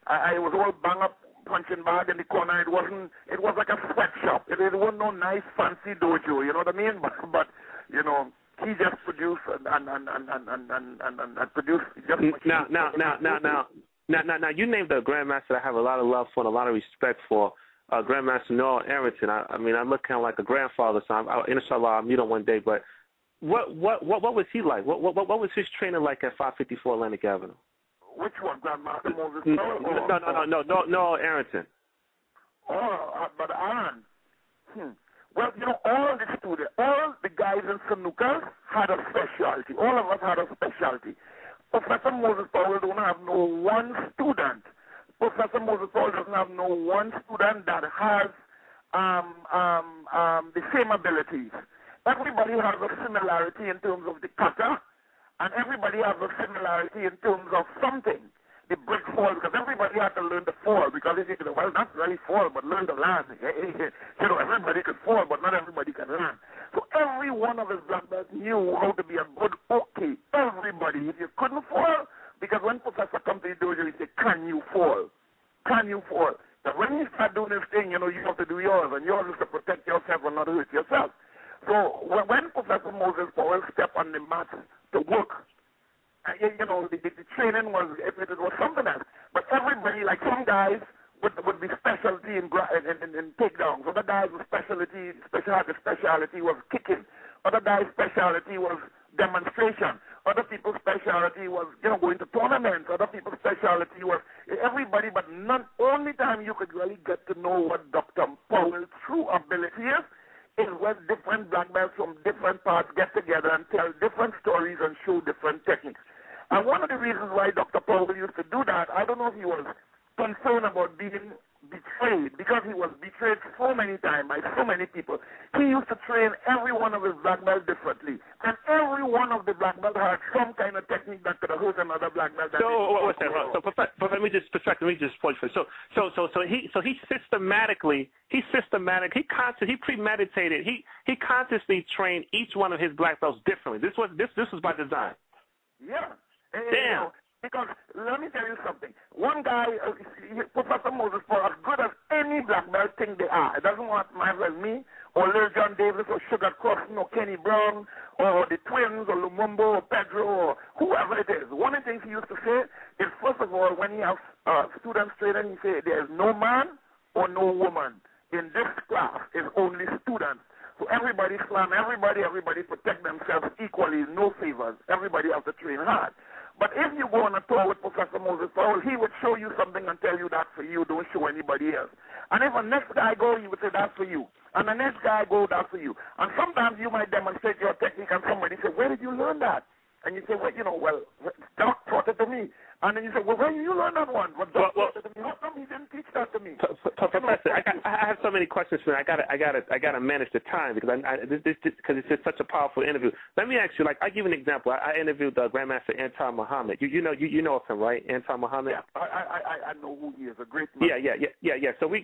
I was all bang up punching bag in the corner. It was like a sweatshop. It wasn't no nice fancy dojo, you know what I mean? But he just produced and produced just Now you named a grandmaster I have a lot of love for and a lot of respect for, Grandmaster Noel Arrington. I look kind of like a grandfather, so inshallah I'll meet him one day. But what was he like? What was his training like at 554 Atlantic Avenue? Which one, Grandmaster Moses? No, Noel Arrington. But Aaron. Well, all the students, all the guys in snooker had a specialty. All of us had a specialty. Professor Moses Powell don't have no one student. Professor Moses Powell doesn't have no one student that has the same abilities. Everybody has a similarity in terms of the kata, and everybody has a similarity in terms of something. The brick fall, because everybody had to learn to fall, because they say, well, not really fall, but learn to land. Everybody could fall, but not everybody can land. So every one of his black belts knew how to be a good okay. Everybody. If you couldn't fall, because when Professor comes to the dojo, he said, can you fall? Can you fall? But when you start doing this thing, you have to do yours, and yours is to protect yourself and not hurt yourself. So when Professor Moses Powell stepped on the mat to work, the training was, it was something else. But everybody, like some guys would be specialty in takedowns. Other guys' specialty was kicking. Other guys' specialty was demonstration. Other people's specialty was, going to tournaments. Other people's specialty was everybody, but only time you could really get to know what Dr. Powell's true ability is when different black belts from different parts get together and tell different stories and show different techniques. And one of the reasons why Dr. Powell used to do that, I don't know if he was concerned about being betrayed, because he was betrayed so many times by so many people. He used to train every one of his black belts differently. And every one of the black belts had some kind of technique that could have hurt another black belt. But let me just point for so he premeditated, he consciously trained each one of his black belts differently. This was by design. Yeah. Damn. Because let me tell you something. One guy, Professor Moses, for as good as any black belt think they are, it doesn't matter as me, or Lil John Davis, or Sugar Crossan, or Kenny Brown, or the Twins, or Lumumbo, or Pedro, or whoever it is. One of the things he used to say is, first of all, when he has students training, he say, there is no man or no woman. In this class is only students. So everybody slam, everybody protect themselves equally, no favors. Everybody has to train hard. But if you go on a tour with Professor Moses Powell, he would show you something and tell you that's for you, don't show anybody else. And if the next guy go, he would say that's for you. And the next guy go, that's for you. And sometimes you might demonstrate your technique and somebody say, where did you learn that? And you say, well, Doc taught it to me. And then you say, well, where did you learn that one? Well, how come he didn't teach that to me? Professor, I have so many questions for you. I gotta manage the time because because it's just such a powerful interview. Let me ask you, like, I give an example. I interviewed Grandmaster Antar Muhammad. You know of him, right? Antar Muhammad. Yeah, I know who he is. A great man. Yeah. So we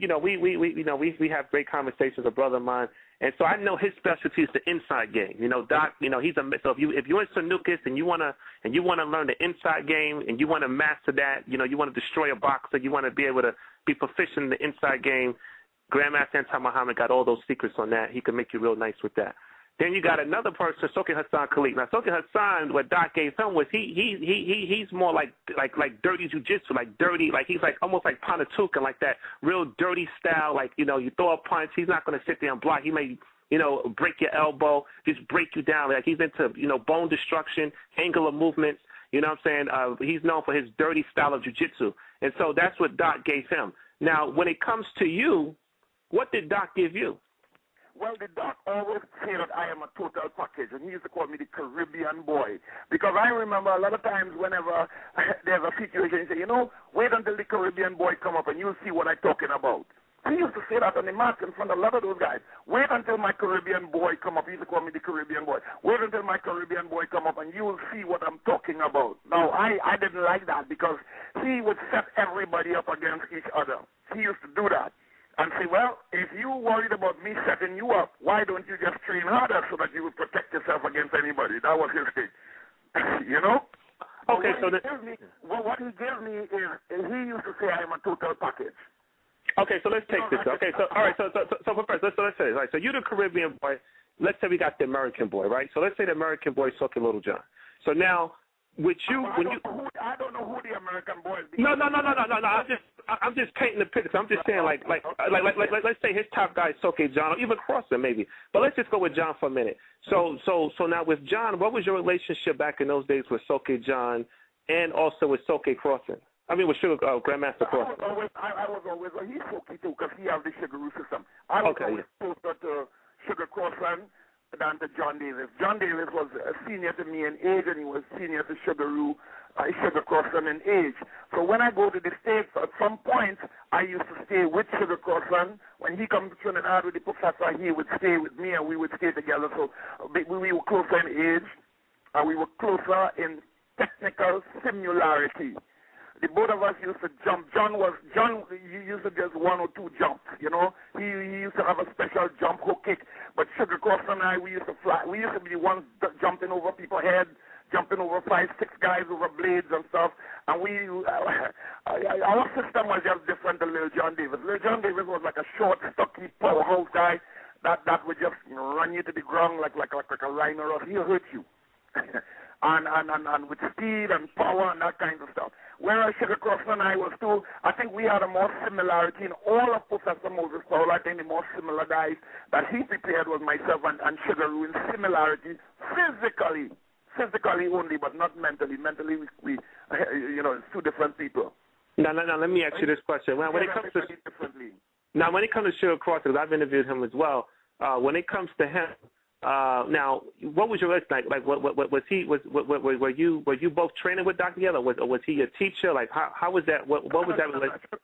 have great conversations. A brother of mine. And so I know his specialty is the inside game. Doc, he's so if you're in Sanukas and you wanna learn the inside game and you wanna master that, you wanna destroy a boxer, you wanna be able to be proficient in the inside game, Grandmaster Antar Muhammad got all those secrets on that. He can make you real nice with that. Then you got another person, Soke Hassan Khalid. Now Soke Hassan, what Doc gave him was he's more like dirty jiu-jitsu, like dirty, like he's like almost like Panatuka, like that real dirty style, like you throw a punch, he's not gonna sit there and block. He may break your elbow, just break you down. Like he's into bone destruction, angular movements. You know what I'm saying? He's known for his dirty style of jiu-jitsu, and so that's what Doc gave him. Now when it comes to you, what did Doc give you? Well, the doc always say that I am a total package, and he used to call me the Caribbean boy. Because I remember a lot of times whenever there's a situation, he say, wait until the Caribbean boy come up and you'll see what I'm talking about. He used to say that on the mat in front of a lot of those guys. Wait until my Caribbean boy come up. He used to call me the Caribbean boy. Wait until my Caribbean boy come up and you will see what I'm talking about. Now, I didn't like that because he would set everybody up against each other. He used to do that. And say, well, if you're worried about me setting you up, why don't you just train harder so that you will protect yourself against anybody? That was his thing. Okay, so what he gave me is he used to say I'm a total package. Okay, so let's take this. Okay, so all right, so first, let's say this. All right, so you're the Caribbean boy. Let's say we got the American boy, right? So let's say the American boy is Soke Little John. So now, with you, I don't know who the American boy is. No. I'm just painting the picture. I'm just saying, like let's say his top guy is Soke John, or even Crossan maybe. But let's just go with John for a minute. So now with John, what was your relationship back in those days with Soke John, and also with Soke Crossan? I mean, with Grandmaster Crossan. I was always he's Soke too because he has the Sugaroo system. I was always closer to Sugar Crossan than to John Davis. John Davis was senior to me in age, and he was senior to Sugar Crossan in age. So when I go to the States, at some point, I used to stay with Sugar Crossan. When he comes to Trinidad with the professor, he would stay with me, and we would stay together. So we were closer in age, and we were closer in technical similarity. The both of us used to jump. John used to just one or two jumps, He used to have a special jump hook kick. But Sugar Crossan and I, we used to fly. We used to be the ones jumping over people's heads, jumping over 5-6 guys over blades and stuff. And our system was just different than Lil John Davis. Lil John Davis was like a short, stocky, powerhouse guy that would just run you to the ground like a rhino. He'll hurt you. and with speed and power and that kind of stuff. Whereas Sugar Crossan and I was too, I think we had a more similarity in all of Professor Moses Powell. I think the more similar guys that he prepared was myself and Sugaroo in similarity physically only, but not mentally. Mentally, we it's two different people. Now, let me ask you this question. When it comes to Sugar Crossan, I've interviewed him as well. When it comes to him, now, what was your relationship like? Were you both training with Doc together? Was he a teacher? Like, how was that? What was that relationship?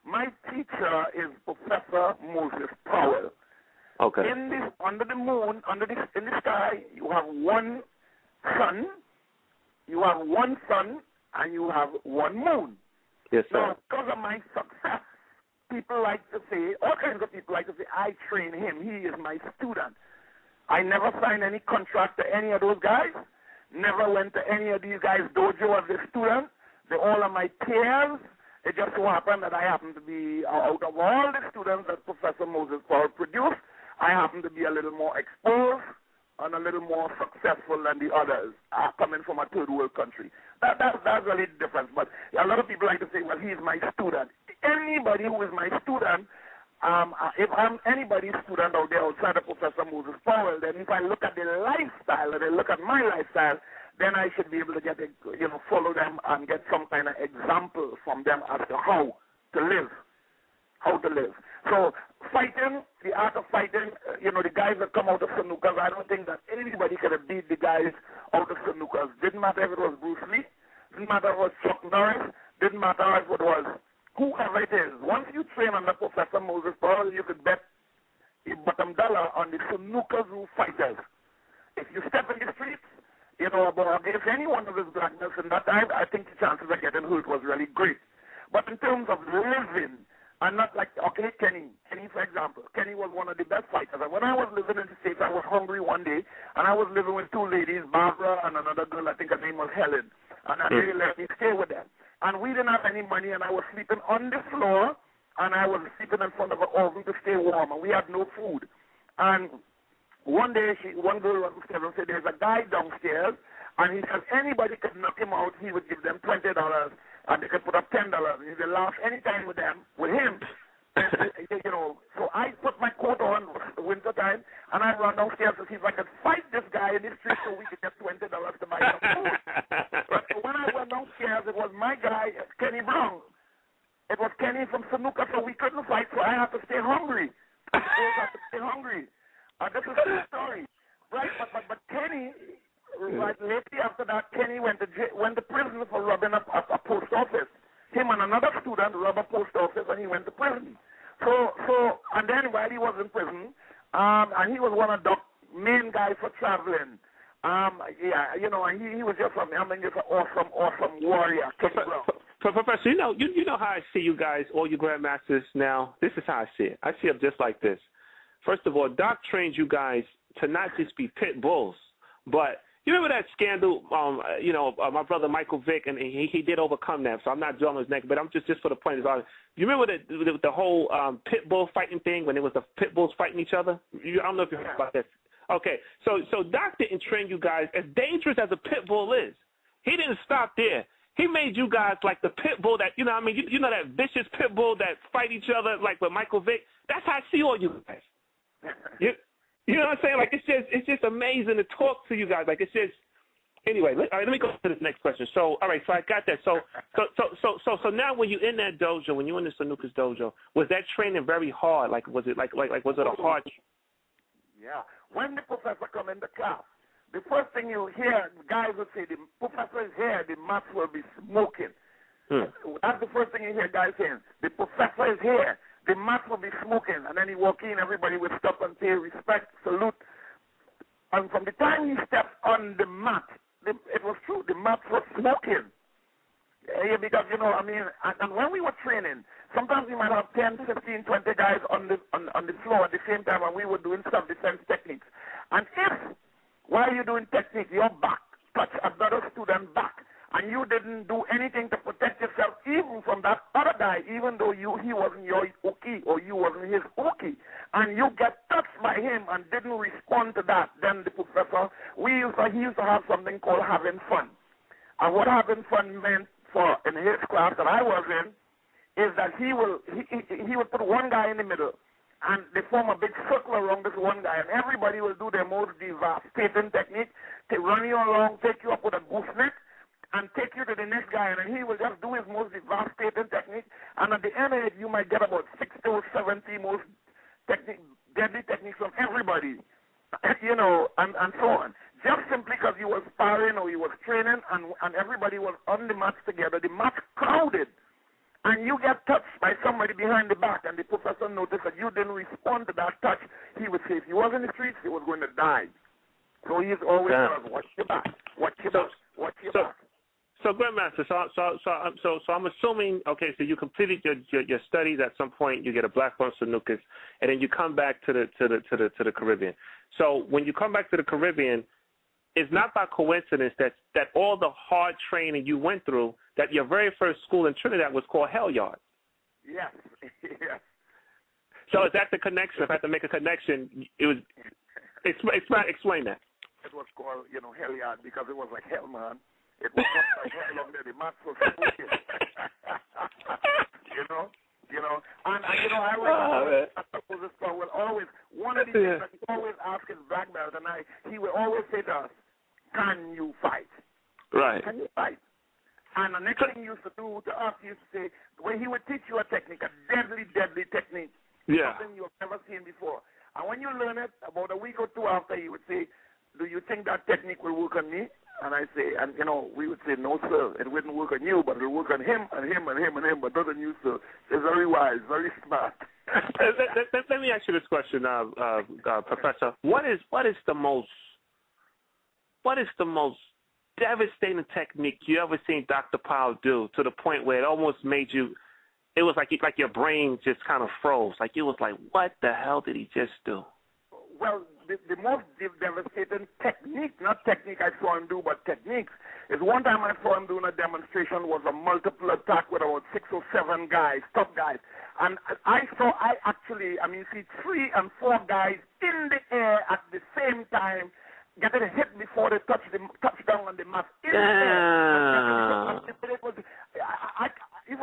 My teacher is Professor Moses Powell. Okay. Under the moon, in the sky, you have one sun, and you have one moon. Yes, sir. Now, because of my success, people like to say, all kinds of people like to say, I train him. He is my student. I never signed any contract to any of those guys. Never went to any of these guys' dojo as a student. They all are my peers. It just so happened that I happen to be, out of all the students that Professor Moses Powell produced, I happen to be a little more exposed and a little more successful than the others, coming from a third world country. That's really the difference. But a lot of people like to say, well, he's my student. Anybody who is my student, if I'm anybody's student out there outside of Professor Moses Powell, then if I look at their lifestyle and I look at my lifestyle, then I should be able to get, follow them and get some kind of example from them as to how to live. So fighting, the art of fighting, the guys that come out of Sanukas, I don't think that anybody could have beat the guys out of Sanukas. Didn't matter if it was Bruce Lee, didn't matter if it on the snooker fighters. If you step in the streets, you know, against any one of his black belts in that time, I think the chances of getting hurt was really great. But in terms of living, I'm not like, okay, Kenny, for example. Kenny was one of the best fighters. And when I was living in the States, I was hungry one day, and I was living with two ladies, Barbara and another girl, I think her name was Helen. And they let me stay with them. And we didn't have any money, and I was sleeping on the floor, and I was sleeping in front of an oven to stay warm, and we had no food. And one day, one girl was upstairs and said, there's a guy downstairs, and he said anybody could knock him out, he would give them $20, and they could put up $10. And he would laugh anytime with him. You know, so I put my coat on winter time, and I run downstairs to see if I could fight this guy in the street so we could get $20 to buy some food. So when I went downstairs, it was my guy, Kenny Brown. It was Kenny from Sanuka, so we couldn't fight, so I had to stay hungry. This is the story, right? But Kenny, right, lately after that, Kenny went to prison for robbing a post office. Him and another student robbed a post office, and he went to prison. So, and then while he was in prison, and he was one of the main guys for traveling. Yeah, you know, and he was just just an awesome warrior. Professor, you know how I see you guys, all you grandmasters now. This is how I see it. I see it just like this. First of all, Doc trains you guys to not just be pit bulls, but you remember that scandal? My brother Michael Vick, and he did overcome that. So I'm not dwelling on his neck, but I'm just for the point. You remember the whole pit bull fighting thing when it was the pit bulls fighting each other? I don't know if you heard about that. Okay, so Doc didn't train you guys as dangerous as a pit bull is. He didn't stop there. He made you guys like the pit bull that, you know what I mean? You know that vicious pit bull that fight each other like with Michael Vick? That's how I see all you guys. You know what I'm saying? Like, it's just amazing to talk to you guys. Like, it's just, anyway, let me go to this next question. So, all right, so I got that. So now when you're in that dojo, when you're in the Sanuka's dojo, was that training very hard? Like, was it was it a hard? Yeah. When the professor come in the class, the first thing you hear, guys will say, the professor is here, the mats will be smoking. That's the first thing you hear guys saying. The professor is here, the mats will be smoking. And then he walk in, everybody will stop and pay respect, salute. And from the time he stepped on the mat, it was true, the mats were smoking. Yeah, because, you know, I mean, and when we were training, sometimes we might have 10, 15, 20 guys on the floor at the same time, and we were doing self-defense techniques. And if, while you're doing technique, your back touch another student's back, and you didn't do anything to protect yourself even from that other guy, even though he wasn't your uki or you wasn't his uki, and you get touched by him and didn't respond to that, then the professor, he used to have something called having fun. And what having fun meant in his class that I was in is that he would put one guy in the middle, and they form a big circle around this one guy, and everybody will do their most devastating technique to run you along, take you up with a gooseneck, and take you to the next guy, and then he will just do his most devastating technique, and at the end of it, you might get about 60 or 70 most deadly techniques from everybody, you know, and so on. Just simply because he was sparring or he was training, and everybody was on the mats together, the mats crowded, and you get touched by somebody behind the back, and the professor noticed that you didn't respond to that touch, he would say if he was in the streets, he was going to die. So he's always telling us, watch your back, watch your back, watch your back. So, Grandmaster, so I'm assuming, okay, so you completed your studies at some point, you get a black belt Sanukas, and then you come back to the Caribbean. So when you come back to the Caribbean, it's not by coincidence that all the hard training you went through, that your very first school in Trinidad was called Hell Yard. Yes. Yes. So is that the connection? If I have to make a connection, it was. Explain that. It was called, Hell Yard because it was like hell, man. It was not like hell up there. The mats were smoking. And I will always, one of the things that he always asks his black belt, and he will always say to us, can you fight? Right. Can you fight? And the next thing he used to do to us, he used to say, when he would teach you a technique, a deadly, deadly technique, something you've never seen before. And when you learn it, about a week or two after, he would say, do you think that technique will work on me? And I say, and we would say, no, sir, it wouldn't work on you, but it'll work on him and him and him and him, but not on you, sir. It's very wise, very smart. Let me ask you this question, Professor. What is the most devastating technique you ever seen Dr. Powell do, to the point where it almost made you? It was like your brain just kind of froze. Like it was like, what the hell did he just do? Well, the most devastating technique, not technique I saw him do, but techniques, is one time I saw him doing a demonstration was a multiple attack with about 6 or 7 guys, top guys. And I see 3 and 4 guys in the air at the same time, getting hit before they touch down on the mat. In the air. If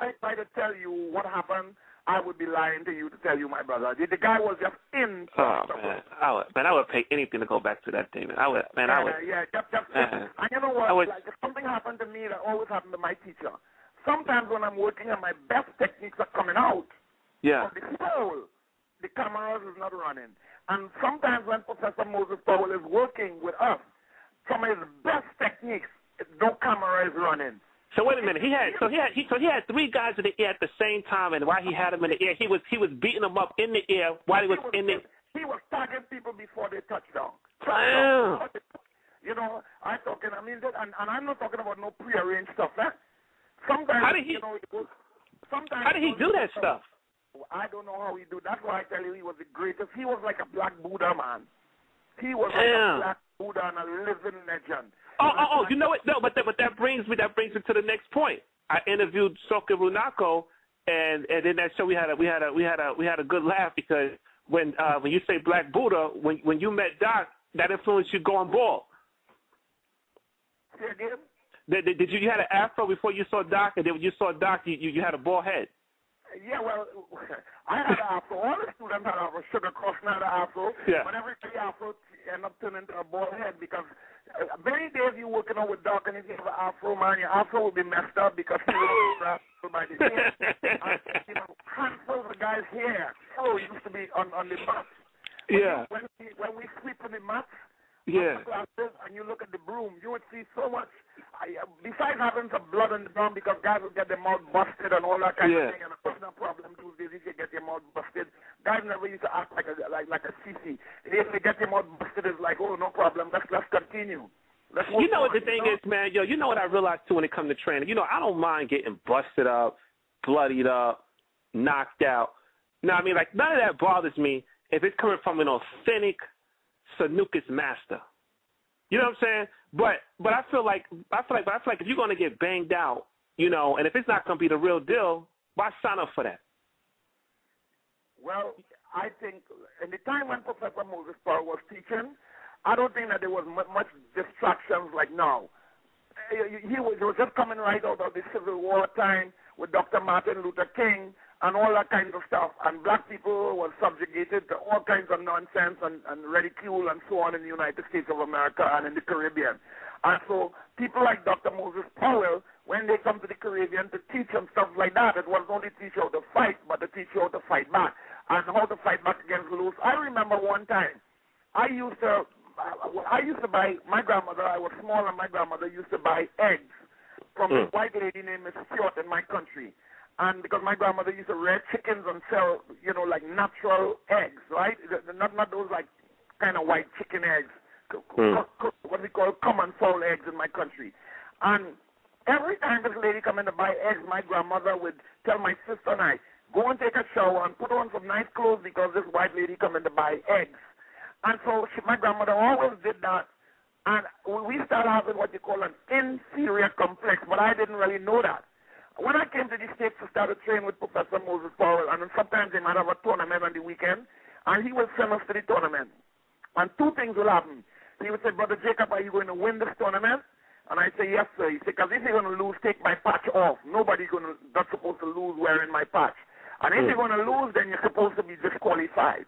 I try to tell you what happened, I would be lying to you to tell you, my brother. The guy was just in. Oh, man. I would pay anything to go back to that day, man. I would. And you know what? Like, something happened to me that always happened to my teacher. Sometimes when I'm working and my best techniques are coming out, the cameras is not running. And sometimes when Professor Moses Powell is working with us, some of his best techniques, no camera is running. So wait a minute. He had 3 guys in the air at the same time, and while he had them in the air, he was beating them up in the air while he was in the. He was tagging people before they touched down. Wow. I'm talking. I mean, and I'm not talking about no prearranged stuff. Sometimes how did he do that stuff? I don't know how he do. That's why I tell you he was the greatest. He was like a black Buddha, man. He was like a black Buddha and a living legend. Oh, you know what? No, but that brings me to the next point. I interviewed Soka Runako, and in that show we had a good laugh, because when you say Black Buddha, when you met Doc, that influenced you going bald. Say again? Did you had an afro before you saw Doc, and then when you saw Doc, you had a bald head? Yeah, well, I had an afro. All the students had an afro. Sugar Crush had an afro. Yeah. But every afro ended up turning into a bald head, because many days you working out with Doc, and if you have an afro, man, your afro will be messed up because he was by the hair. And, handfuls of guys' hair used to be on the mats. When we sweep on the mats, classes, and you look at the broom, you would see so much. Besides having some blood on the ground, because guys would get their mouth busted and all that kind of thing, and a personal problem these days, if you get your mouth busted, guys never used to act like a sissy. If they get your mouth busted, it's like, oh, no problem, let's continue. You know what the thing is, man? You know what I realized too when it comes to training? I don't mind getting busted up, bloodied up, knocked out. No, I mean, like, none of that bothers me if it's coming from an authentic Sanukas master. You know what I'm saying? But I feel like if you're going to get banged out, and if it's not going to be the real deal, why sign up for that? Well, I think in the time when Professor Moses Powell was teaching, I don't think that there was much distractions like now. He was just coming right out of the Civil War time with Dr. Martin Luther King and all that kind of stuff. And black people were subjugated to all kinds of nonsense and ridicule and so on in the United States of America and in the Caribbean. And so people like Dr. Moses Powell, when they come to the Caribbean to teach and stuff like that, it was not to teach you how to fight, but to teach you how to fight back and how to fight back against loose. I remember one time I used to buy, my grandmother, I was small, and my grandmother used to buy eggs from a white lady named Miss Stewart in my country. And because my grandmother used to rear chickens and sell, like natural eggs, right? Not those like kind of white chicken eggs, what we call common fowl eggs in my country. And every time this lady come in to buy eggs, my grandmother would tell my sister and I, go and take a shower and put on some nice clothes because this white lady come in to buy eggs. And so my grandmother always did that. And we started having what you call an inferior complex, but I didn't really know that. When I came to the States to start to train with Professor Moses Powell, and sometimes they might have a tournament on the weekend, and he will send us to the tournament. And 2 things will happen. He would say, Brother Jacob, are you going to win this tournament? And I say, yes, sir. He said, because if you're going to lose, take my patch off. Nobody's not supposed to lose wearing my patch. And if you're going to lose, then you're supposed to be disqualified.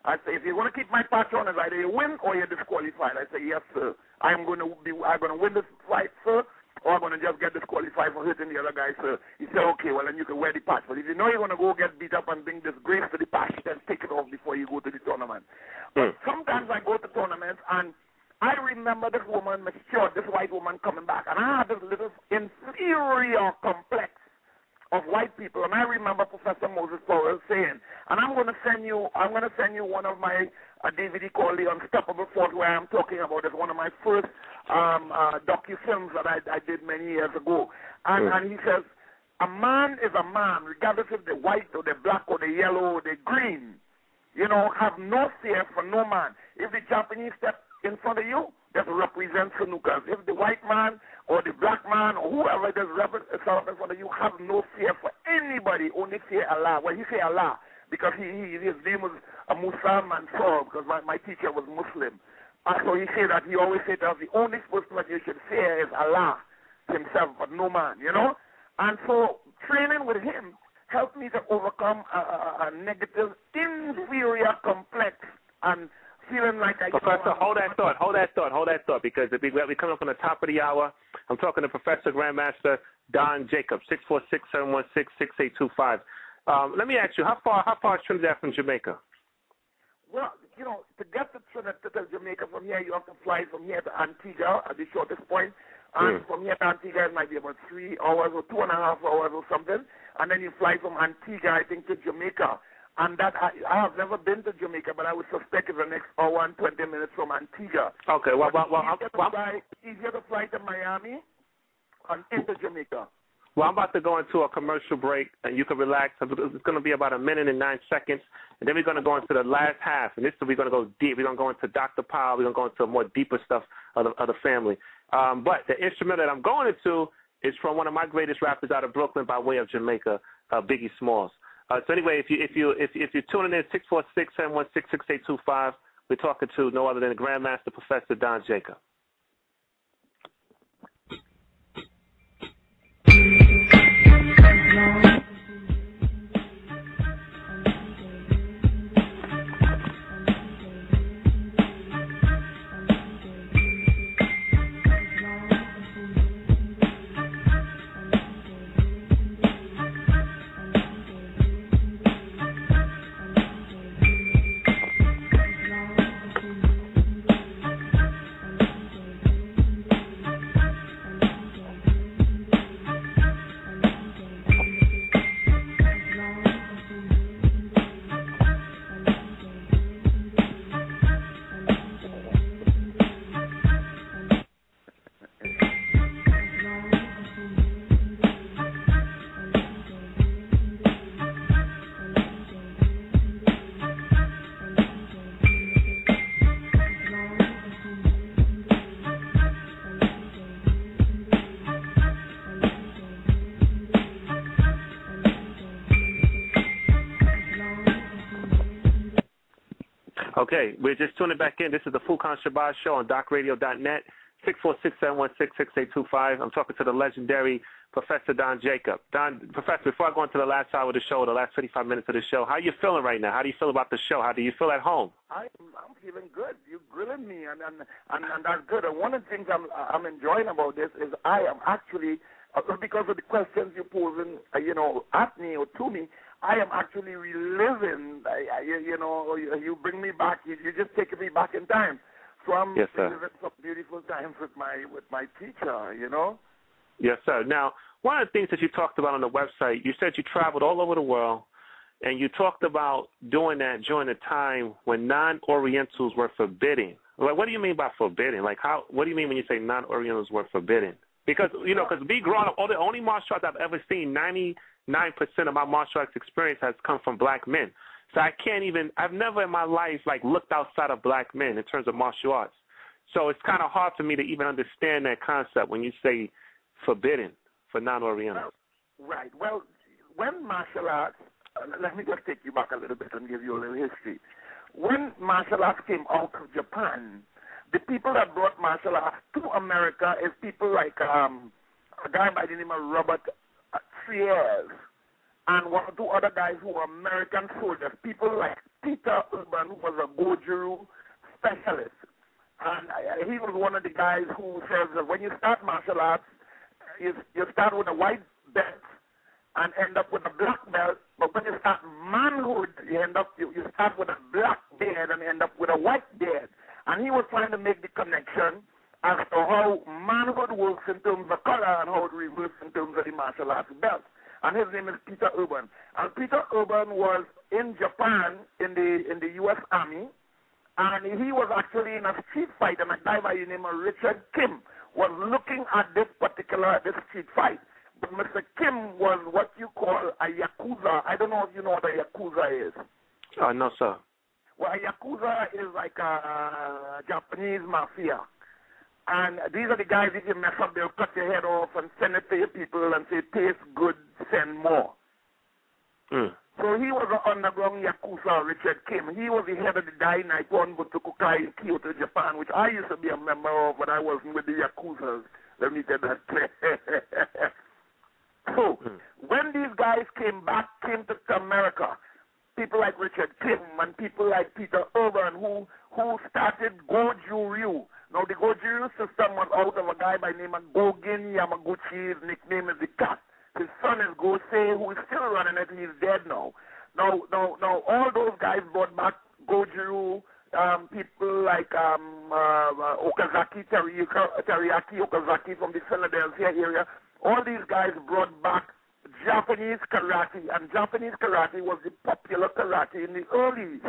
I say, if you want to keep my patch on, it's either you win or you're disqualified. I say, yes, sir. I'm going to win this fight, sir, or I'm going to just get disqualified for hitting the other guy, sir. He said, okay, well, then you can wear the patch. But if you know you're going to go get beat up and bring disgrace to the patch, then take it off before you go to the tournament. But sometimes I go to tournaments, and I remember remember this woman, this white woman coming back, and I had this little inferior complex of white people, and I remember Professor Moses Powell saying, and I'm going to send you one of my DVD called The Unstoppable Force, where I'm talking about it, one of my first docu-films that I did many years ago, and he says, a man is a man, regardless if they're white or they're black or they're yellow or they're green. You know, have no fear for no man. If the Japanese step in front of you, that represents snooker. If the white man or the black man or whoever does represent in front of you, have no fear for anybody, only fear Allah. Well, he say Allah because his name was a Muslim Mansour, because my teacher was Muslim. So he said that he always said that the only person that you should fear is Allah himself, but no man, you know. And so training with him helped me to overcome a negative, inferior complex and feeling like I... Professor, hold that thought, because we're coming up on the top of the hour. I'm talking to Professor Grandmaster Don Jacob, 646-716-6825. Let me ask you, how far is Trinidad from Jamaica? Well, you know, to get to Trinidad, to Jamaica from here, you have to fly from here to Antigua at the shortest point. And from here to Antigua, it might be about 3 hours or 2.5 hours or something. And then you fly from Antigua, I think, to Jamaica. And that I have never been to Jamaica, but I would suspect it's the next hour and 20 minutes from Antigua. Okay, easier to fly to Miami and into Jamaica. Well, I'm about to go into a commercial break, and you can relax. It's going to be about 1 minute and 9 seconds, and then we're going to go into the last half. And this is we're going to go deep. We're going to go into Dr. Powell. We're going to go into more deeper stuff of the family. But the instrument that I'm going into is from one of my greatest rappers out of Brooklyn by way of Jamaica, Biggie Smalls. So anyway, if you're tuning in, 646-716-6825, we're talking to no other than the Grandmaster Professor Don Jacob. Okay, we're just tuning back in. This is the Furqan Shabazz Show on docradio.net, 646-716-6825. I'm talking to the legendary Professor Don Jacob. Professor, before I go into the last hour of the show, the last 25 minutes of the show, how are you feeling right now? How do you feel about the show? How do you feel at home? I'm feeling good. You're grilling me, and that's good. And one of the things I'm enjoying about this is I am actually, because of the questions you're posing, at me or to me, I am actually reliving, you bring me back, you just take me back in time. So I'm reliving some beautiful times with my teacher, Yes, sir. Now, one of the things that you talked about on the website, you said you traveled all over the world, and you talked about doing that during a time when non-Orientals were forbidden. Like, what do you mean by forbidden? Like, what do you mean when you say non-Orientals were forbidden? Because, because me growing up, the only martial arts I've ever seen, 99% of my martial arts experience has come from black men. So I've never in my life, looked outside of black men in terms of martial arts. So it's kind of hard for me to even understand that concept when you say forbidden for non-Orientals. Right. Well, when martial arts, let me just take you back a little bit and give you a little history. When martial arts came out of Japan, the people that brought martial arts to America is people like a guy by the name of Robert Triers and one or two other guys who were American soldiers, people like Peter Urban, who was a Goju specialist. And he was one of the guys who says that when you start martial arts, you start with a white belt and end up with a black belt, but when you start manhood, you start with a black beard and end up with a white beard. And he was trying to make the connection works in terms of color and how it reverses in terms of the martial arts belt. And his name is Peter Urban. And Peter Urban was in Japan in the U.S. Army, and he was actually in a street fight, and a guy by the name of Richard Kim was looking at this street fight. But Mr. Kim was what you call a Yakuza. I don't know if you know what a Yakuza is. No, sir. Well, a Yakuza is like a Japanese mafia. And these are the guys, if you mess up, they'll cut your head off and send it to your people and say, taste good, send more. So he was an underground Yakuza, Richard Kim. He was the head of the Dai Nippon Butokukai in Kyoto, Japan, which I used to be a member of, but I wasn't with the Yakuzas. Let me get that clear. So when these guys came to America, people like Richard Kim and people like Peter Urban who started Goju-Ryu. Now, the Goju-Ryu system was out of a guy by the name of Gogin Yamaguchi. His nickname is the Cat. His son is Gosei, who is still running it. He's dead now. Now, all those guys brought back Goju-Ryu, people like Okazaki, Teriyaki Okazaki from the Philadelphia area. All these guys brought back Japanese karate, and Japanese karate was the popular karate in the early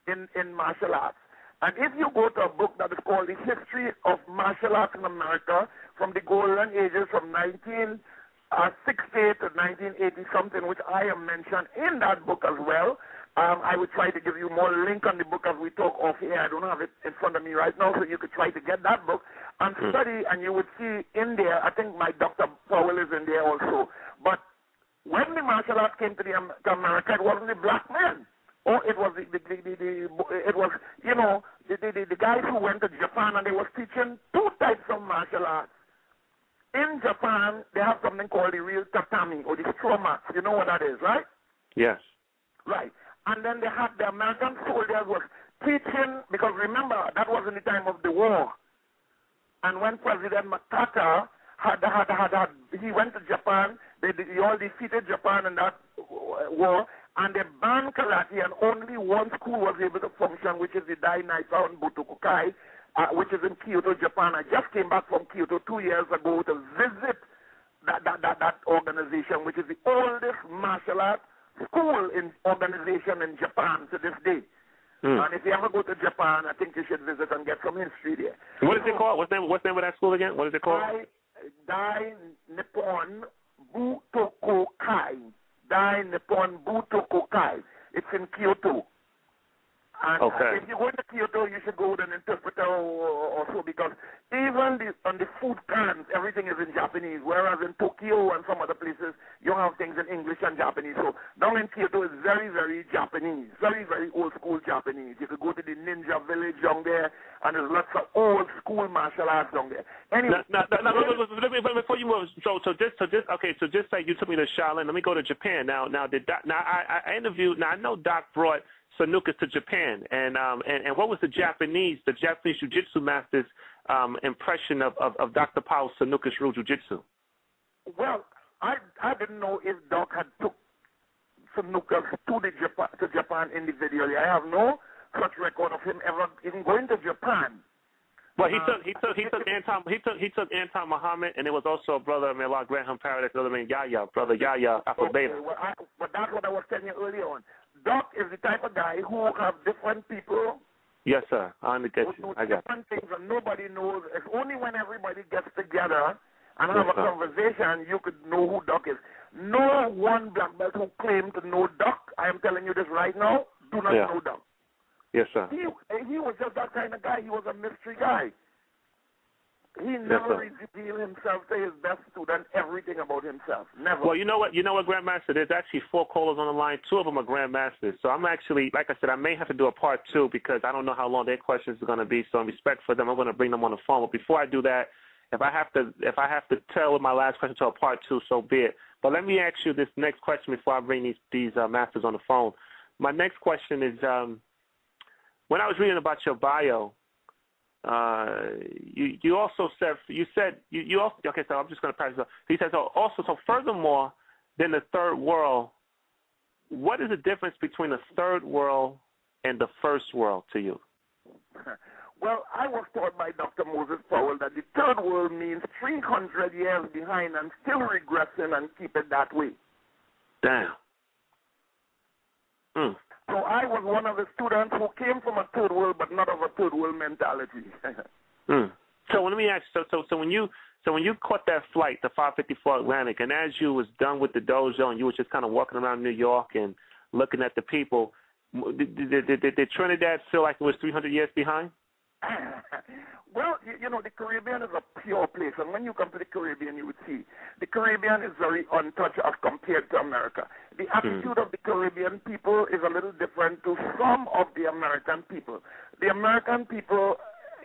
in martial arts. And if you go to a book that is called The History of Martial Arts in America, from the golden ages from 1968 to 1980 something, which I have mentioned in that book as well. I would try to give you more link on the book as we talk off here. I don't have it in front of me right now, so you could try to get that book and study, and you would see in there, I think my Dr. Powell is in there also. But when the martial arts came to America, it wasn't the black men. Oh, it was the guys who went to Japan, and they were teaching two types of martial arts. In Japan, they have something called the real tatami, or the straw mats. You know what that is, right? Yes. Right. And then they had the American soldiers was teaching, because remember, that was in the time of the war. And when President MacArthur he went to Japan, they all defeated Japan in that war, and they banned karate, and only one school was able to function, which is the Dai Nippon Butokukai, which is in Kyoto, Japan. I just came back from Kyoto 2 years ago to visit that organization, which is the oldest martial arts school organization in Japan to this day. And if you ever go to Japan, I think you should visit and get some history there. What is it called? What's the name of that school again? What is it called? Dai Nippon Butokukai. Dai Nippon Butokukai. It's in Kyoto. And if you go to Kyoto, you should go with an interpreter or so, because even on the food cans, everything is in Japanese, whereas in Tokyo and some other places, you have things in English and Japanese. So down in Kyoto is very, very Japanese, very, very old school Japanese. You could go to the ninja village down there, and there's lots of old school martial arts down there. Anyway, before you move, so just say you took me to Shaolin. Let me go to Japan now. I interviewed. Now I know Doc brought Sanukas to Japan, and what was the Japanese Jiu-Jitsu master's impression of Dr. Powell's Sanukas Ryu Jiu-Jitsu? Well, I didn't know if Doc had took Sanukas to Japan individually. I have no such record of him ever even going to Japan. Well, he took Anton Muhammad, and there was also a brother, Melach Graham Paradise, another man brother Yaya Alpha Beta. But that's what I was telling you earlier on. Doc is the type of guy who have different people. Yes, sir. I understand you. I got different things, and nobody knows. It's only when everybody gets together and have a conversation you could know who Doc is. No one black belt who claimed to know Doc, I am telling you this right now, do not know Doc. Yes, sir. He was just that kind of guy. He was a mystery guy. He never revealed himself to his best student, everything about himself. Never. Well, you know what, Grandmaster? There's actually 4 callers on the line. 2 of them are Grandmasters. So I'm actually, like I said, I may have to do a part 2 because I don't know how long their questions are going to be. So in respect for them, I'm going to bring them on the phone. But before I do that, if I have to tell my last question to a part 2, so be it. But let me ask you this next question before I bring these masters on the phone. My next question is, when I was reading about your bio, you also said okay, so I'm just going to practice. He says so furthermore than the third world, what is the difference between the third world and the first world to you? Well, I was taught by Dr. Moses Powell that the third world means 300 years behind and still regressing and keep it that way. Damn. So I was one of the students who came from a third world but not of a third world mentality. So let me ask you, so when you caught that flight, the 554 Atlantic, and as you was done with the dojo and you was just kind of walking around New York and looking at the people, did Trinidad feel like it was 300 years behind? Well, you know, the Caribbean is a pure place, and when you come to the Caribbean, you would see the Caribbean is very untouched as compared to America. The attitude of the Caribbean people is a little different to some of the American people. The American people,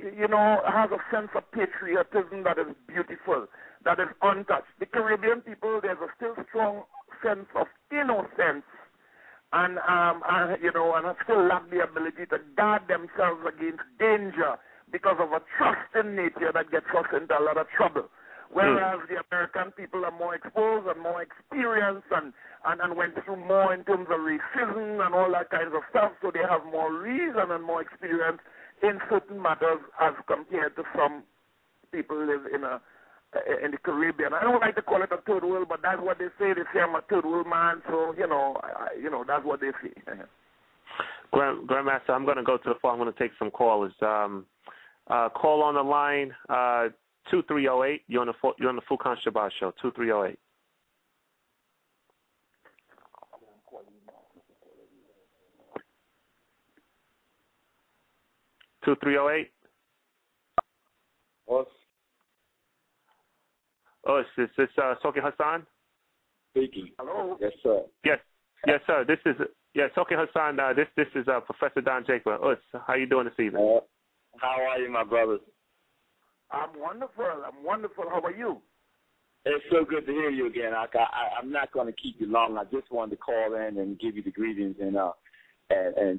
you know, have a sense of patriotism that is beautiful, that is untouched. The Caribbean people, there's a still strong sense of innocence, and you know, and still lack the ability to guard themselves against danger because of a trusting nature that gets us into a lot of trouble. Whereas the American people are more exposed and more experienced and went through more in terms of racism and all that kinds of stuff, so they have more reason and more experience in certain matters as compared to some people live in the Caribbean. I don't like to call it a third world, but that's what they say. They say I'm a third world man, so you know, that's what they say. Grandmaster, I'm going to go to the phone. I'm going to take some callers. Call on the line 2308. You're on the Furqan Shabazz show. 2308. Oh, is this Soke Hassan? Speaking. Hello. Yes, sir. Yes, sir. This is Soke Hassan. This is Professor Don Jacob. How you doing this evening? How are you, my brothers? I'm wonderful. How are you? It's so good to hear you again. I'm not going to keep you long. I just wanted to call in and give you the greetings and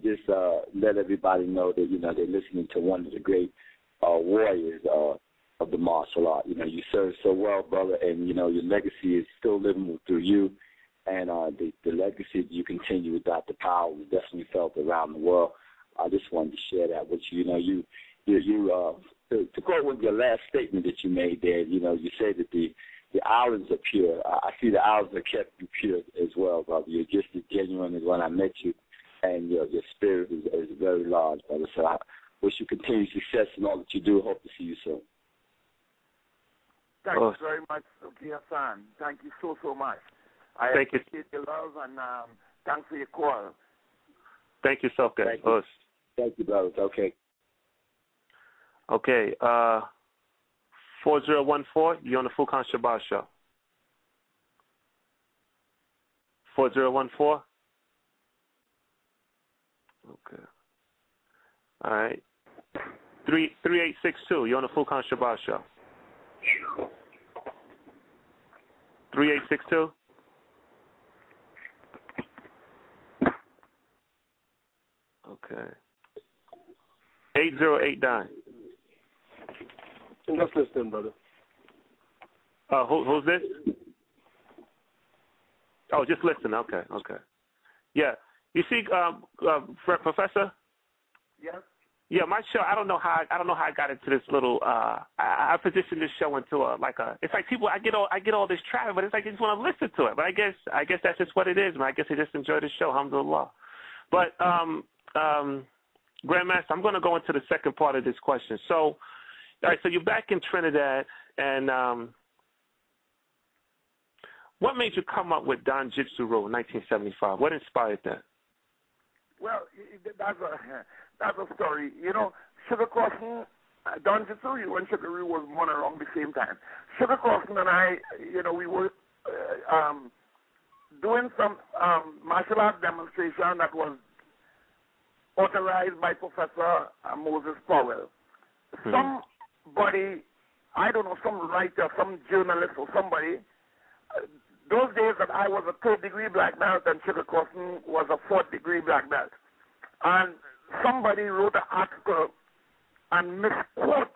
just let everybody know that, you know, they're listening to one of the great warriors of the martial art. You know, you serve so well, brother, and, you know, your legacy is still living through you. And the legacy that you continue with Dr. Powell was definitely felt around the world. I just wanted to share that with you. You know, to quote with your last statement that you made there, you know, you say that the islands are pure. I see the islands are kept you pure as well, brother. You're just as genuine as when I met you, and your spirit is very large, brother. So I wish you continued success in all that you do. Hope to see you soon. Thank you very much, Hassan. Thank you so much. I appreciate your love, and thanks for your call. Thank you, Soke. Thank you, brother. Okay. Okay. 4014, you're on the Furqan Shabazz show. 4014. Okay. All right. 3862, you're on the Furqan Shabazz show. 3862. Okay. 8089. Just listening, brother. Who's this? Oh, just listen. Okay. Yeah. You see, Professor? Yes. Yeah, my show. I don't know how I got into this little. I positioned this show into it's like people. I get all this traffic, but it's like they just want to listen to it. But I guess that's just what it is, man. I guess they just enjoy the show. Alhamdulillah. But Grandmaster, I'm going to go into the second part of this question. So, all right, so you're back in Trinidad, and what made you come up with Don Jitsu Rule in 1975? What inspired that? Well, that's a story. You know, Sugar Crossan, Don Jitsu and Sugar Rule was born around the same time. Sugar Crossan and I, you know, we were doing some martial art demonstration that was authorized by Professor Moses Powell. Somebody, I don't know, some writer, some journalist or somebody, those days that I was a 3rd-degree black belt and Sugar Crossan was a 4th-degree black belt. And somebody wrote an article and misquote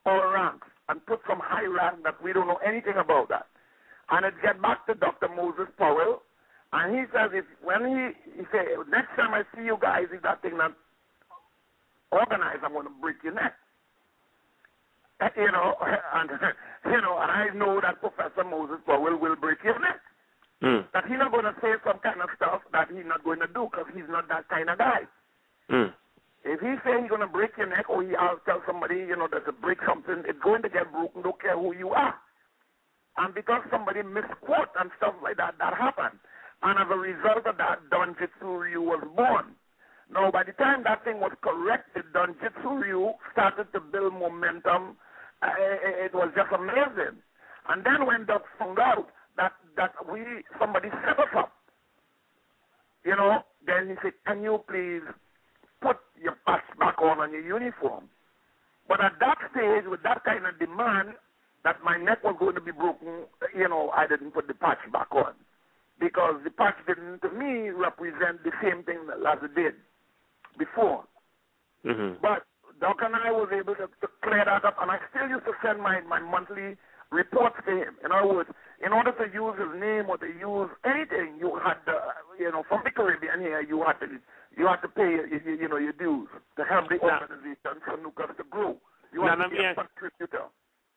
our ranks and put some high rank that we don't know anything about that. And it get back to Dr. Moses Powell, and he says, he said, next time I see you guys, if that thing not organized, I'm going to break your neck. And I know that Professor Moses Powell will break your neck. That he's not going to say some kind of stuff that he's not going to do because he's not that kind of guy. If he says he's going to break your neck or I'll tell somebody, that to break something, it's going to get broken, don't care who you are. And because somebody misquote and stuff like that, that happened. And as a result of that, Jujitsu Ryu was born. Now, by the time that thing was corrected, Jujitsu Ryu started to build momentum. It was just amazing. And then when Doc found out that somebody set us up, then he said, can you please put your patch back on your uniform? But at that stage, with that kind of demand, that my neck was going to be broken, I didn't put the patch back on. Because the patch didn't, to me, represent the same thing as it did before. But Doc and I was able to clear that up, and I still used to send my monthly reports to him. In other words, in order to use his name or to use anything, you had to, from the Caribbean here, you had to pay, your dues to help the organization for Nukas to grow. You had to be a contributor.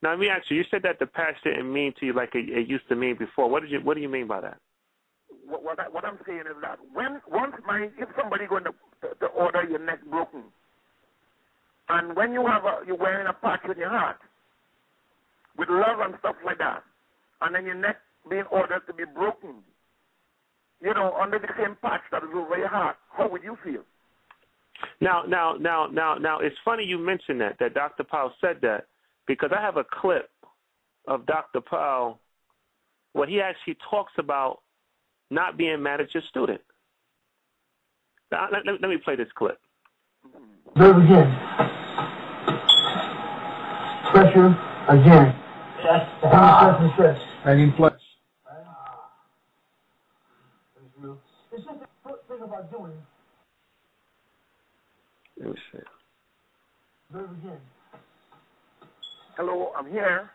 Now, let me ask you, you said that the patch didn't mean to you like it used to mean before. What do you mean by that? What I'm saying is that if somebody going to order your neck broken, and when you're wearing a patch on your heart with love and stuff like that, and then your neck being ordered to be broken, under the same patch that is over your heart, how would you feel? Now, it's funny you mentioned that Dr. Powell said that, because I have a clip of Dr. Powell where he actually talks about not being mad at your student. Now, let me play this clip. There again. Pressure again. Stress. And in place. It's just the first thing about doing. Let me see. There again. Hello, I'm here.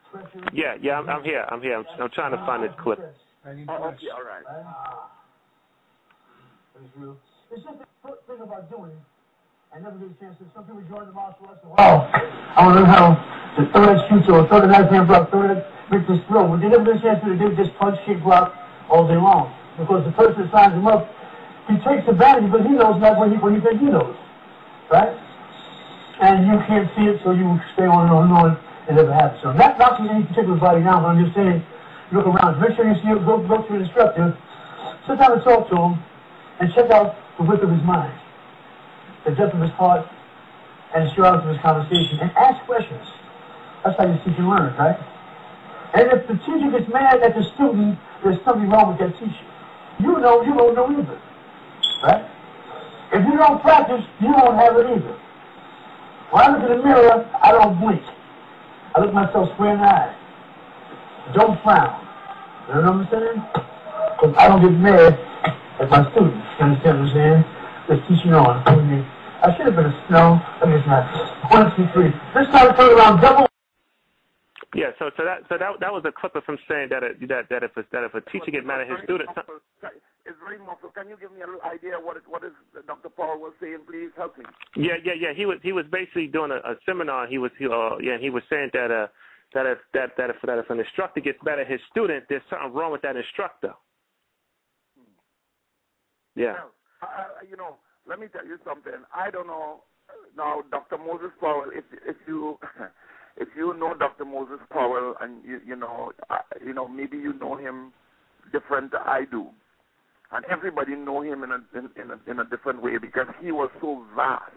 Yeah, I'm here. I'm trying to find this clip. Okay, all right. It's just the first thing about doing. I never get a chance to. Some people join the martial arts. I want to learn how to throw that shoot or throw the knife hand block, throw that make this throw. But they never get a chance to do just punch, kick, block all day long. Because the person that signs him up, he takes advantage, but he knows not what he thinks he knows. Right? And you can't see it, so you stay on and on. It never happens. So not knocking any particular body now, but I'm just saying, look around. Make sure you see it, go to an instructor, sit down and talk to him, and check out the width of his mind, the depth of his heart, and the surroundings of his conversation, and ask questions. That's how you teach and learn, right? And if the teacher gets mad at the student, there's something wrong with that teacher. You won't know either, right? If you don't practice, you won't have it either. When I look in the mirror, I don't blink. I look myself square in the eye. Don't frown. You know what I'm saying? Because I don't get mad at my students. You understand what I'm saying? Just teaching on. I should have been I guess not. 1, 2, 3. This time turn around double. Yeah, so that was a clip of him saying that if a teacher get mad at his students. It's very muffled. Can you give me a little idea what is Dr. Paul was saying? Please help me. Yeah. He was basically doing a seminar. He was saying that if an instructor gets mad at his student, there's something wrong with that instructor. Yeah. Now, let me tell you something. I don't know now, Dr. Moses Powell. If you know Dr. Moses Powell, and maybe you know him different than I do. And everybody know him in a different way because he was so vast.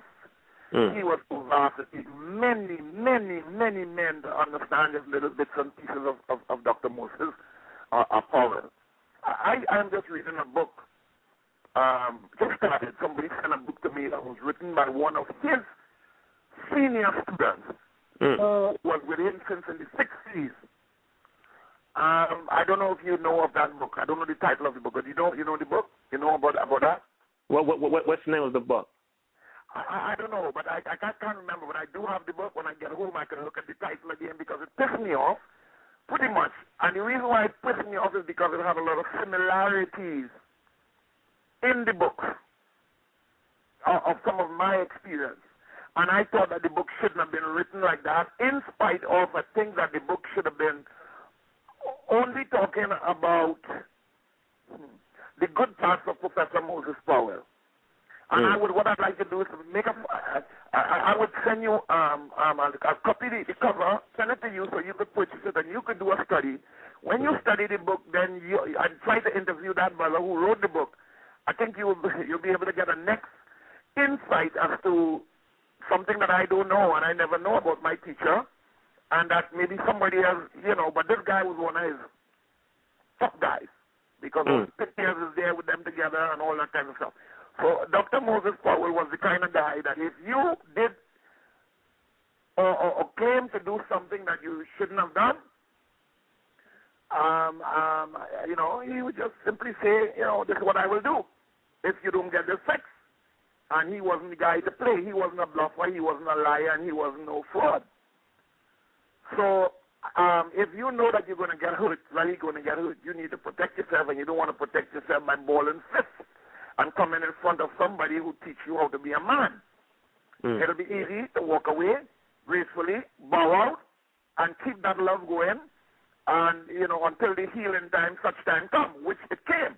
He was so vast that many men to understand just little bits and pieces of Dr. Moses Powell. I'm just reading a book. Just started. Somebody sent a book to me that was written by one of his senior students who was with him since in the 60s. I don't know if you know of that book. I don't know the title of the book, but you know the book? You know about that? What's the name of the book? I don't know, but I can't remember. But I do have the book. When I get home, I can look at the title again because it pissed me off, pretty much. And the reason why it pissed me off is because it has a lot of similarities in the book of some of my experience. And I thought that the book shouldn't have been written like that, in spite of I think that the book should have been only talking about the good parts of Professor Moses Powell. And what I'd like to do is make I would send you a copy of the cover, send it to you so you could purchase it and you could do a study. When you study the book, then and try to interview that brother who wrote the book. I think you'll be able to get a next insight as to something that I don't know and I never know about my teacher, and that maybe somebody else, but this guy was one of his top guys because all 50 years is there with them together and all that kind of stuff. So Dr. Moses Powell was the kind of guy that if you did or claim to do something that you shouldn't have done, he would just simply say, this is what I will do if you don't get this fix. And he wasn't the guy to play. He wasn't a bluffer. He wasn't a liar, and he wasn't no fraud. So if you know that you're going to get hurt, really going to get hurt, you need to protect yourself, and you don't want to protect yourself by balling fists and coming in front of somebody who teach you how to be a man. It'll be easy to walk away gracefully, bow out, and keep that love going, and, until the healing time, such time come, which it came.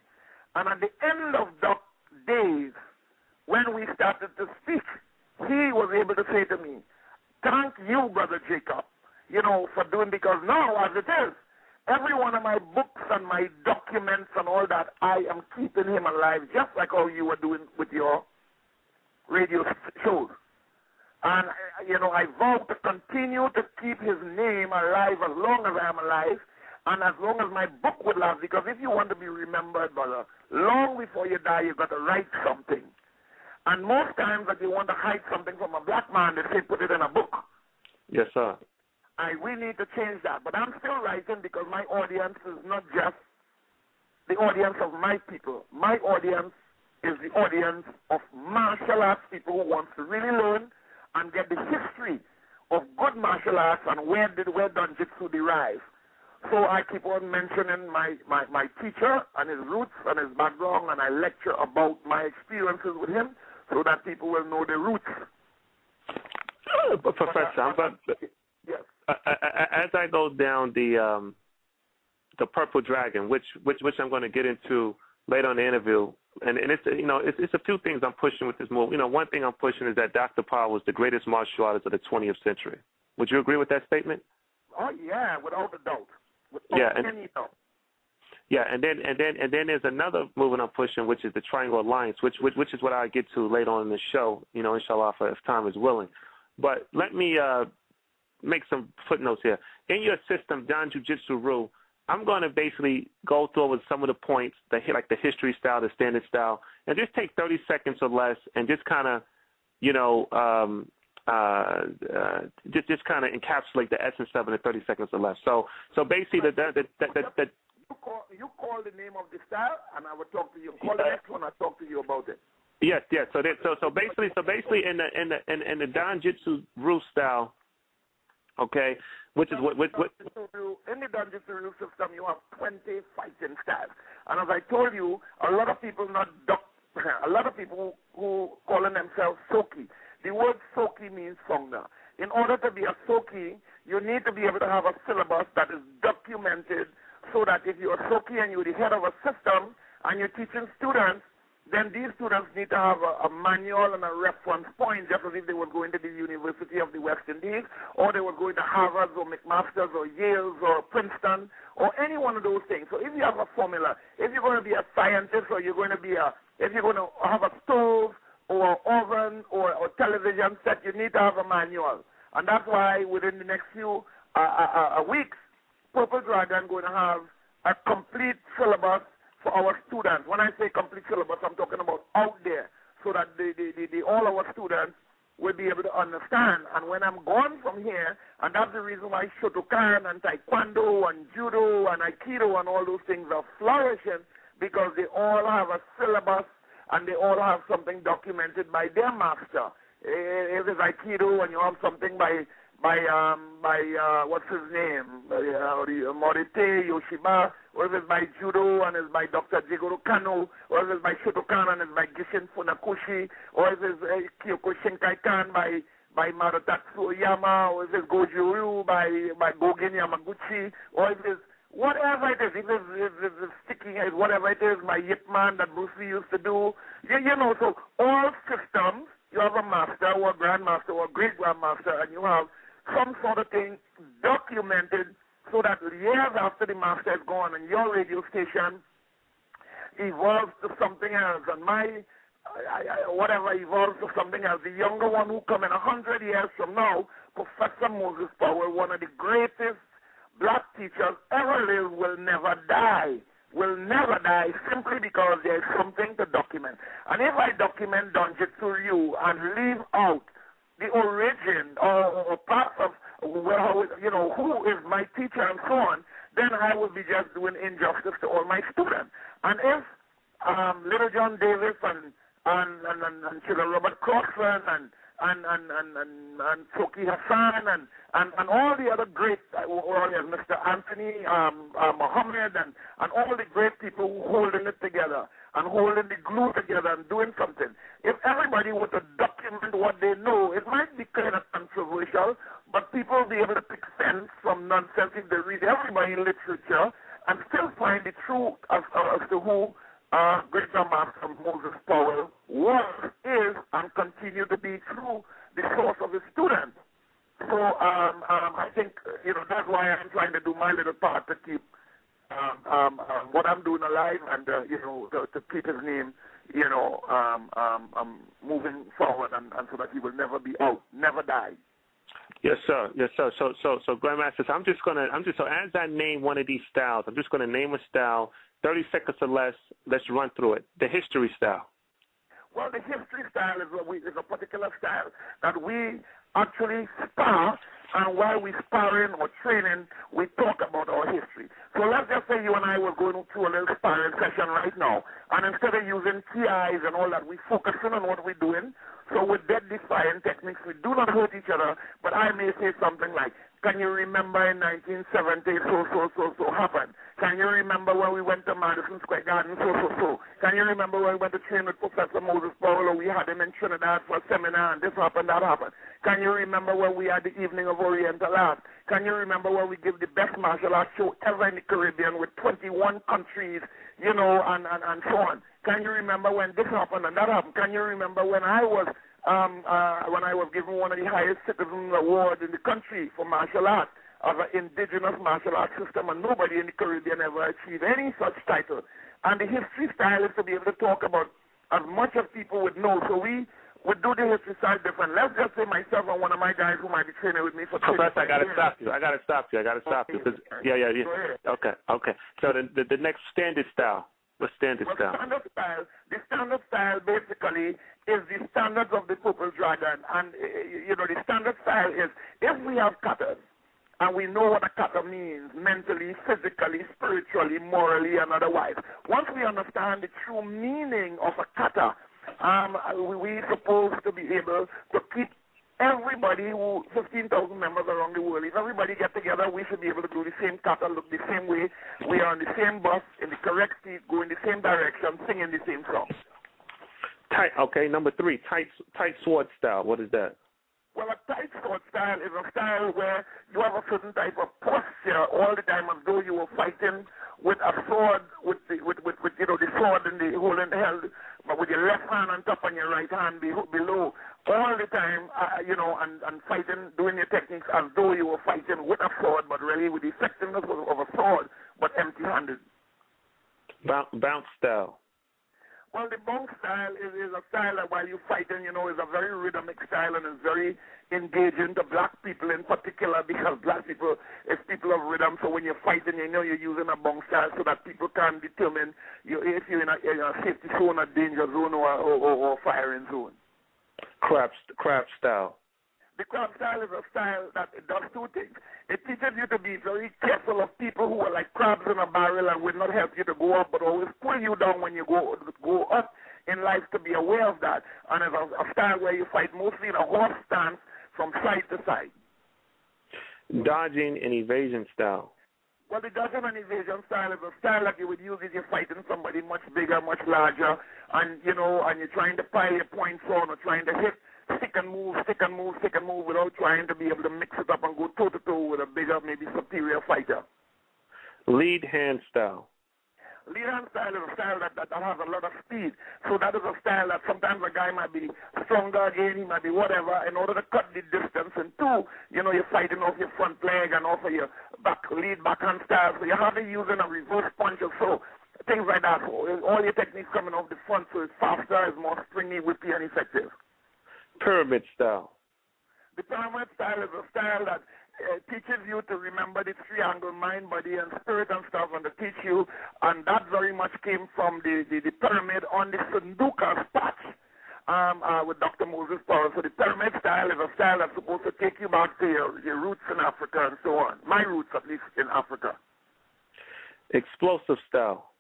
And at the end of the days, when we started to speak, he was able to say to me, thank you, Brother Jacob, for doing, because now, as it is, every one of my books and my documents and all that, I am keeping him alive, just like how you were doing with your radio shows. And, I vow to continue to keep his name alive as long as I am alive and as long as my book will last, because if you want to be remembered, brother, long before you die, you've got to write something. And most times that you want to hide something from a black man, they say put it in a book. Yes, sir. We need to change that. But I'm still writing because my audience is not just the audience of my people. My audience is the audience of martial arts people who want to really learn and get the history of good martial arts and where Jujitsu derives. So I keep on mentioning my teacher and his roots and his background, and I lecture about my experiences with him so that people will know the roots. But Professor, yes. As I go down the Purple Dragon, which I'm going to get into later on in the interview, and it's a few things I'm pushing with this movie. One thing I'm pushing is that Dr. Powell was the greatest martial artist of the 20th century. Would you agree with that statement? Oh yeah, without a doubt. And then there's another movement I'm pushing, which is the Triangle Alliance, which is what I get to later on in the show, inshallah, if time is willing. But let me make some footnotes here. In your system, Don Jiu-Jitsu Rule, I'm going to basically go through with some of the points, like the history style, the standard style, and just take 30 seconds or less and just kind of, just kind of encapsulate the essence of it in 30 seconds or less. So basically, you call the name of the style, and I will talk to you. Call the next one, I'll talk to you about it. Yes. So basically, in the Don Jitsu Rule style, okay, which is what in the Don Jitsu Rule system, you have 20 fighting styles, and as I told you, a lot of people who calling themselves Soki. The word Soki means Songna. In order to be a Soki, you need to be able to have a syllabus that is documented so that if you're a Soki and you're the head of a system and you're teaching students, then these students need to have a manual and a reference point, just as if they were going to the University of the West Indies, or they were going to Harvard or McMaster's or Yale's or Princeton or any one of those things. So if you have a formula, if you're going to be a scientist or if you're going to have a stove or oven or television set, you need to have a manual. And that's why within the next few weeks, Purple Dragon going to have a complete syllabus for our students. When I say complete syllabus, I'm talking about out there, so that all our students will be able to understand. And when I'm gone from here, and that's the reason why Shotokan and Taekwondo and Judo and Aikido and all those things are flourishing, because they all have a syllabus and they all have something documented by their master. If it's Aikido and you have something by what's his name, Morite Yoshiba, or if it's by Judo and it's by Dr. Jigoro Kano, or if it's by Shotokan and it's by Gishin Funakoshi, or if it's Kyoko Shinkai-kan by by Marutatsu Oyama, or if it's Goju Ryu by Gogen Yamaguchi, or if it's whatever it is, if it's sticking head, whatever it is, my Yip Man that Bruce Lee used to do. You know, so all systems, you have a master or a grandmaster or a great-grandmaster, and you have some sort of thing documented so that years after the master is gone and your radio station evolves to something else, and whatever evolves to something else. The younger one who come in 100 years from now, Professor Moses Powell, one of the greatest black teachers ever lived, will never die. Will never die simply because there is something to document. And if I document Donjitsu Ryu and leave out the origin or part of who is my teacher and so on, then I will be just doing injustice to all my students. And if Little John Davis and Sugar Robert Crossan and Toki Hassan and all the other great, Mr. Anthony Muhammad and all the great people who holding it together and holding the glue together and doing something. If everybody were to document what they know, it might be kind of controversial, but people will be able to pick sense from nonsense if they read everybody in literature and still find the truth as to who Great Grandmaster Moses Powell was, is, and continue to be through the source of his students. So I think, that's why I'm trying to do my little part to keep what I'm doing alive and, to keep his name, moving forward and so that he will never be out, never die. Yes, sir. Yes, sir. So Grandmaster, so as I name one of these styles, I'm just going to name a style, 30 seconds or less. Let's run through it. The history style. Well, the history style is a particular style that we actually spar, and while we sparring or training, we talk about our history. So let's just say you and I were going through a little sparring session right now, and instead of using TIs and all that, we focusing on what we're doing. So with death-defying techniques, we do not hurt each other, but I may say something like, can you remember in 1970 so happened? Can you remember when we went to Madison Square Garden so? Can you remember when we went to train with Professor Moses Powell, or we had him in Trinidad for a seminar and this happened, that happened? Can you remember when we had the Evening of Oriental Art? Can you remember when we give the best martial arts show ever in the Caribbean with 21 countries, and so on? Can you remember when this happened and that happened? Can you remember when I was given one of the highest citizen awards in the country for martial arts of an indigenous martial arts system, and nobody in the Caribbean ever achieved any such title? And the history style is to be able to talk about as much as people would know. So we would do the history side different. Let's just say myself and one of my guys who might be training with me for 20 Professor, I got to stop you. Yeah. Okay. So the next standard style. What's standard style? The standard style basically is the standards of the Purple Dragon. And, the standard style is if we have katas, and we know what a kata means mentally, physically, spiritually, morally, and otherwise. Once we understand the true meaning of a kata, we're supposed to be able to keep everybody 15,000 members around the world, if everybody get together, we should be able to do the same kata, look the same way. We are on the same bus, in the correct seat, go in the same direction, singing the same song. Okay, number 3, tight sword style. What is that? Well, a tight sword style is a style where you have a certain type of posture all the time as though you were fighting with a sword, with the sword in the holding held, but with your left hand on top and your right hand below, all the time, and fighting, doing your techniques as though you were fighting with a sword, but really with the effectiveness of a sword, but empty-handed. Bounce style. Well, the bounce style is a style that while you're fighting, is a very rhythmic style and is very engaging to black people in particular, because black people is people of rhythm. So when you're fighting, you're using a bounce style so that people can determine if you're in a safety zone, a danger zone, or firing zone. Crab style. The crab style is a style that it does two things. It teaches you to be very careful of people who are like crabs in a barrel and will not help you to go up, but always pull you down when you go up in life, to be aware of that. And it's a style where you fight mostly in a horse stance from side to side. Dodging and evasion style. Well, the dodging and evasion style is a style that you would use if you're fighting somebody much bigger, much larger, and you're trying to pile your points on or trying to hit stick and move without trying to be able to mix it up and go toe-to-toe with a bigger, maybe superior fighter. Lead hand style. Lead hand style is a style that has a lot of speed. So that is a style that sometimes a guy might be stronger again, he might be whatever. In order to cut the distance, and two, you're fighting off your front leg and off of your lead backhand style. So you're hardly using a reverse punch or so. Things like that. So all your techniques coming off the front, so it's faster, it's more springy, whippy, and effective. Pyramid style. The pyramid style is a style that teaches you to remember the triangle, mind, body, and spirit and stuff, and to teach you, and that very much came from the pyramid on the Sanduka's patch with Dr. Moses Powell. So the pyramid style is a style that's supposed to take you back to your roots in Africa and so on. My roots, at least, in Africa. Explosive style.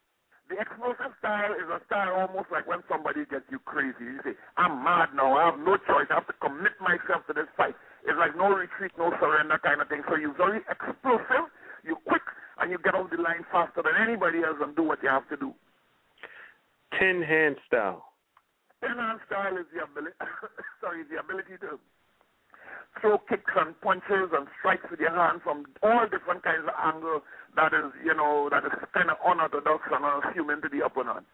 The explosive style is a style almost like when somebody gets you crazy. You say, I'm mad now, I have no choice, I have to commit myself to this fight. It's like no retreat, no surrender kind of thing. So you're very explosive, you're quick, and you get off the line faster than anybody else and do what you have to do. 10-hand style. 10-hand style is the ability, the ability to throw kicks and punches and strikes with your hand from all different kinds of angles that is kind of unorthodox and unassuming to the opponent.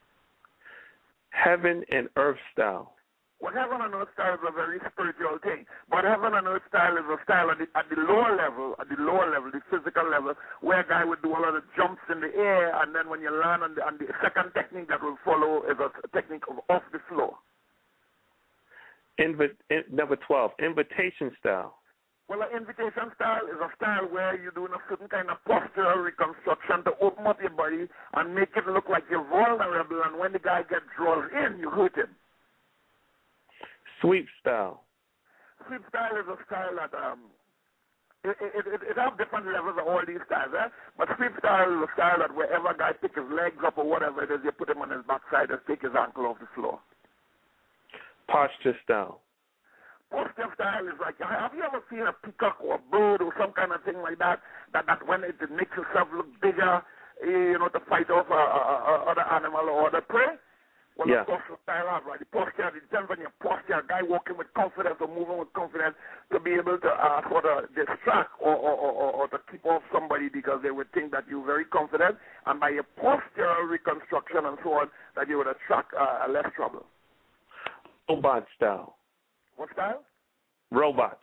Heaven and earth style. Well, heaven and earth style is a very spiritual thing, but heaven and earth style is a style at the lower level, the physical level, where a guy would do a lot of jumps in the air, and then when you land on the second technique that will follow is a technique of off the floor. Number 12, invitation style. Well, an invitation style is a style where you're doing a certain kind of postural reconstruction to open up your body and make it look like you're vulnerable, and when the guy gets drawn in, you hurt him. Sweep style. Sweep style is a style that it has different levels of all these styles, but sweep style is a style that wherever a guy picks his legs up or whatever it is, you put him on his backside and take his ankle off the floor. Posture style. Posture style is like, have you ever seen a peacock or a bird or some kind of thing like that when it makes itself look bigger, to fight off other animal or other prey? Well, yeah. The posture style has, right? The posture, it depends on your posture. A guy walking with confidence or moving with confidence to be able to sort of distract or to keep off somebody because they would think that you're very confident, and by your posture reconstruction and so on, that you would attract less trouble. Robot style. What style? Robot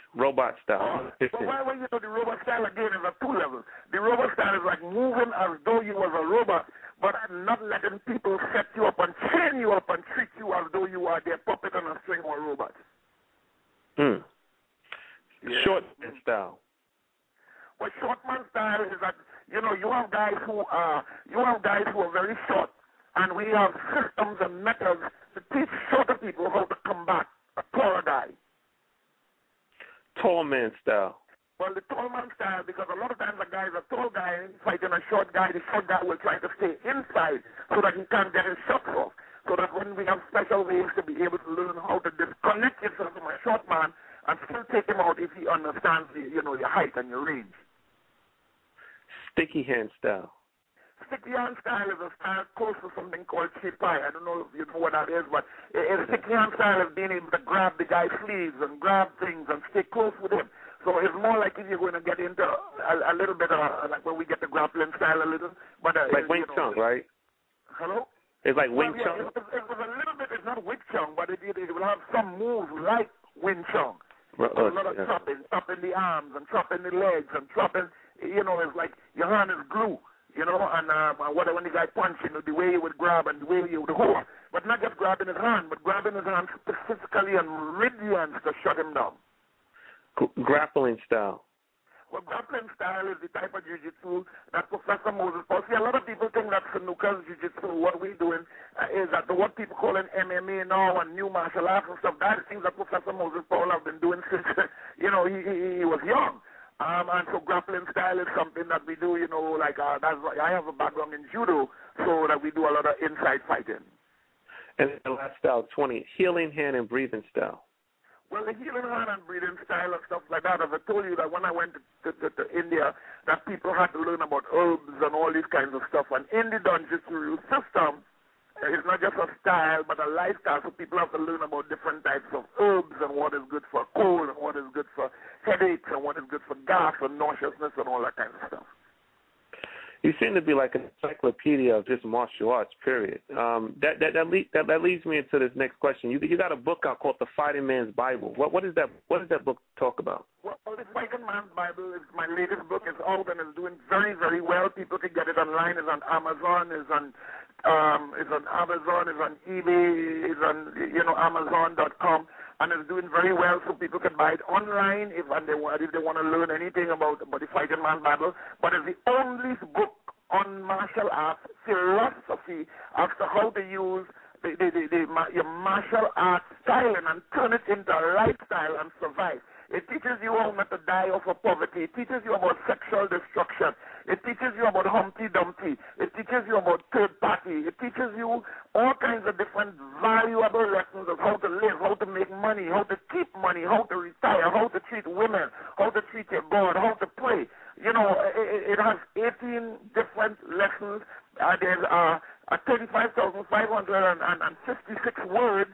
style. Well, the robot style again is at two levels. The robot style is like moving as though you was a robot, but not letting people set you up and chain you up and treat you as though you are their puppet on a string or a robot. Yeah. Short man style. Well, short man style is that you have guys who are very short, and we have systems and methods to teach shorter people how to combat a taller guy. Tall man style. Well, the tall man style, because a lot of times a guy is a tall guy fighting a short guy, the short guy will try to stay inside so that he can't get his shots off. So that when we have special ways to be able to learn how to disconnect yourself from a short man and still take him out if he understands your height and your range. Sticky hand style. Sticky hand style is a style close to something called chipai. I don't know if you know what that is, but a sticky hand style is being able to grab the guy's sleeves and grab things and stay close with him. So it's more like if you're going to get into a little bit of, like when we get the grappling style a little. But like Wing Chun, right? Hello? It's like Wing Chun? It was a little bit, it's not Wing Chun, but it will have some moves like Wing Chun. A lot of chopping the arms and chopping the legs and chopping, it's like your hand is glue, and when the guy punches, the way you would grab and the way you would hold. But not just grabbing his hand, but grabbing his hand specifically and meridians to shut him down. Grappling style. Well, grappling style is the type of jiu-jitsu that Professor Moses Paul. See, a lot of people think that Sanuka's jiu-jitsu, what we're doing, is that what people call an MMA now and new martial arts and stuff, that is things that Professor Moses Paul have been doing since, he was young. And so grappling style is something that we do, that's why I have a background in judo, so that we do a lot of inside fighting. And the last style, 20, healing hand and breathing style. Well, the healing hand and breathing style and stuff like that, as I told you that when I went to India, that people had to learn about herbs and all these kinds of stuff. And in the Jujitsu system, It's not just a style, but a lifestyle. So people have to learn about different types of herbs and what is good for cold and what is good for headaches and what is good for gas and nauseousness and all that kind of stuff. You seem to be like an encyclopedia of just martial arts, period. That leads me into this next question. You got a book out called The Fighting Man's Bible. What does that book talk about? Well, The Fighting Man's Bible is my latest book. It's out and it's doing very, very well. People can get it online. It's on Amazon. It's on Amazon. It's on eBay. It's on Amazon.com. And it's doing very well, so people can buy it online if they want to learn anything about the Fighting Man's Bible. But it's the only book on martial arts philosophy as to how to use your martial arts styling and turn it into a lifestyle and survive. It teaches you how not to die of poverty. It teaches you about sexual destruction. It teaches you about Humpty Dumpty. It teaches you about third party. It teaches you all kinds of different valuable lessons of how to live, how to make money, how to keep money, how to retire, how to treat women, how to treat your God, how to pray. It has 18 different lessons. There's 35,556 words.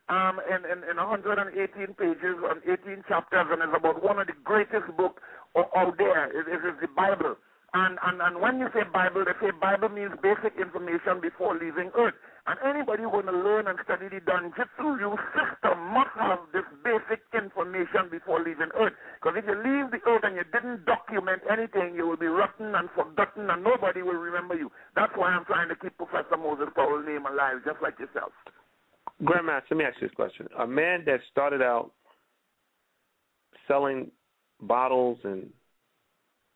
In 118 pages on 18 chapters, and it's about one of the greatest books out there. It is the Bible. And when you say Bible, they say Bible means basic information before leaving Earth. And anybody who want to learn and study the Jujitsu system must have this basic information before leaving Earth. Because if you leave the Earth and you didn't document anything, you will be rotten and forgotten, and nobody will remember you. That's why I'm trying to keep Professor Moses Powell's name alive, just like yourself. Grandmaster, let me ask you this question. A man that started out selling bottles and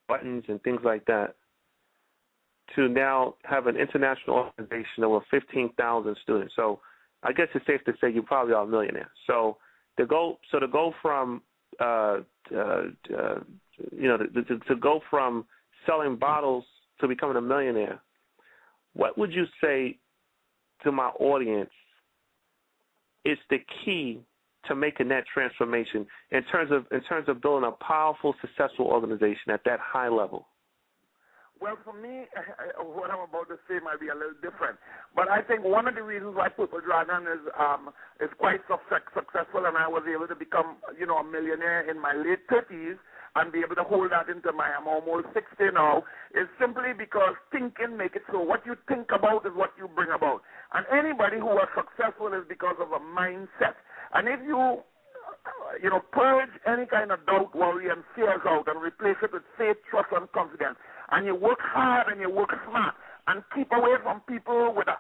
buttons and things like that to now have an international organization of over 15,000 students. So I guess it's safe to say you probably are a millionaire. So to go from to go from selling bottles to becoming a millionaire, what would you say to my audience is the key to making that transformation in terms of building a powerful, successful organization at that high level? Well, for me, what I'm about to say might be a little different. But I think one of the reasons why Purple Dragon is quite successful, and I was able to become, a millionaire in my late 30s and be able to hold that into I'm almost 60 now, is simply because thinking make it so. What you think about is what you bring about. And anybody who was successful is because of a mindset. And if you purge any kind of doubt, worry, and fears out and replace it with faith, trust, and confidence, and you work hard and you work smart and keep away from people with a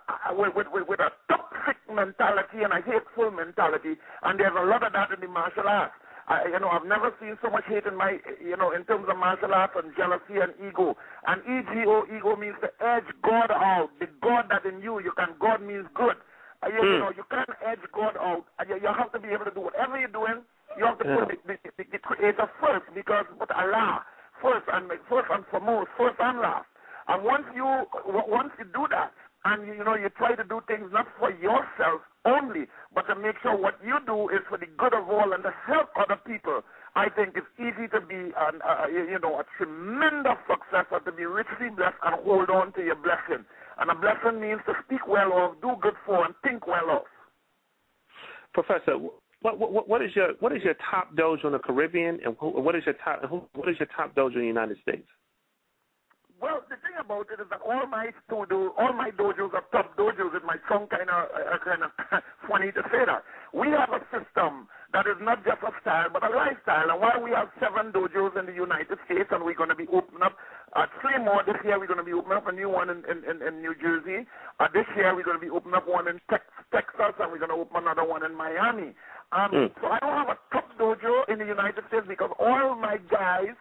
toxic mentality and a hateful mentality, and there's a lot of that in the martial arts. I've never seen so much hate in in terms of martial arts and jealousy and ego. And ego means to edge God out. The God that in you can, God means good. You can't edge God out. You have to be able to do whatever you're doing. You have to put the Creator first, because put Allah first and foremost, first and last. And once you do that, and you try to do things not for yourself only, but to make sure what you do is for the good of all and to help other people, I think it's easy to be a tremendous successor, to be richly blessed and hold on to your blessing. And a blessing means to speak well of, do good for, and think well of. Professor, what is your top dojo in the Caribbean, and what is your top dojo in the United States? Well, the thing about it is that all my dojos are top dojos. It might sound kind of funny to say that. We have a system that is not just a style, but a lifestyle. And while we have 7 dojos in the United States, and we're going to be opening up 3 more this year, we're going to be opening up a new one in New Jersey. This year, we're going to be opening up one in Texas, and we're going to open another one in Miami. So I don't have a top dojo in the United States because all my guys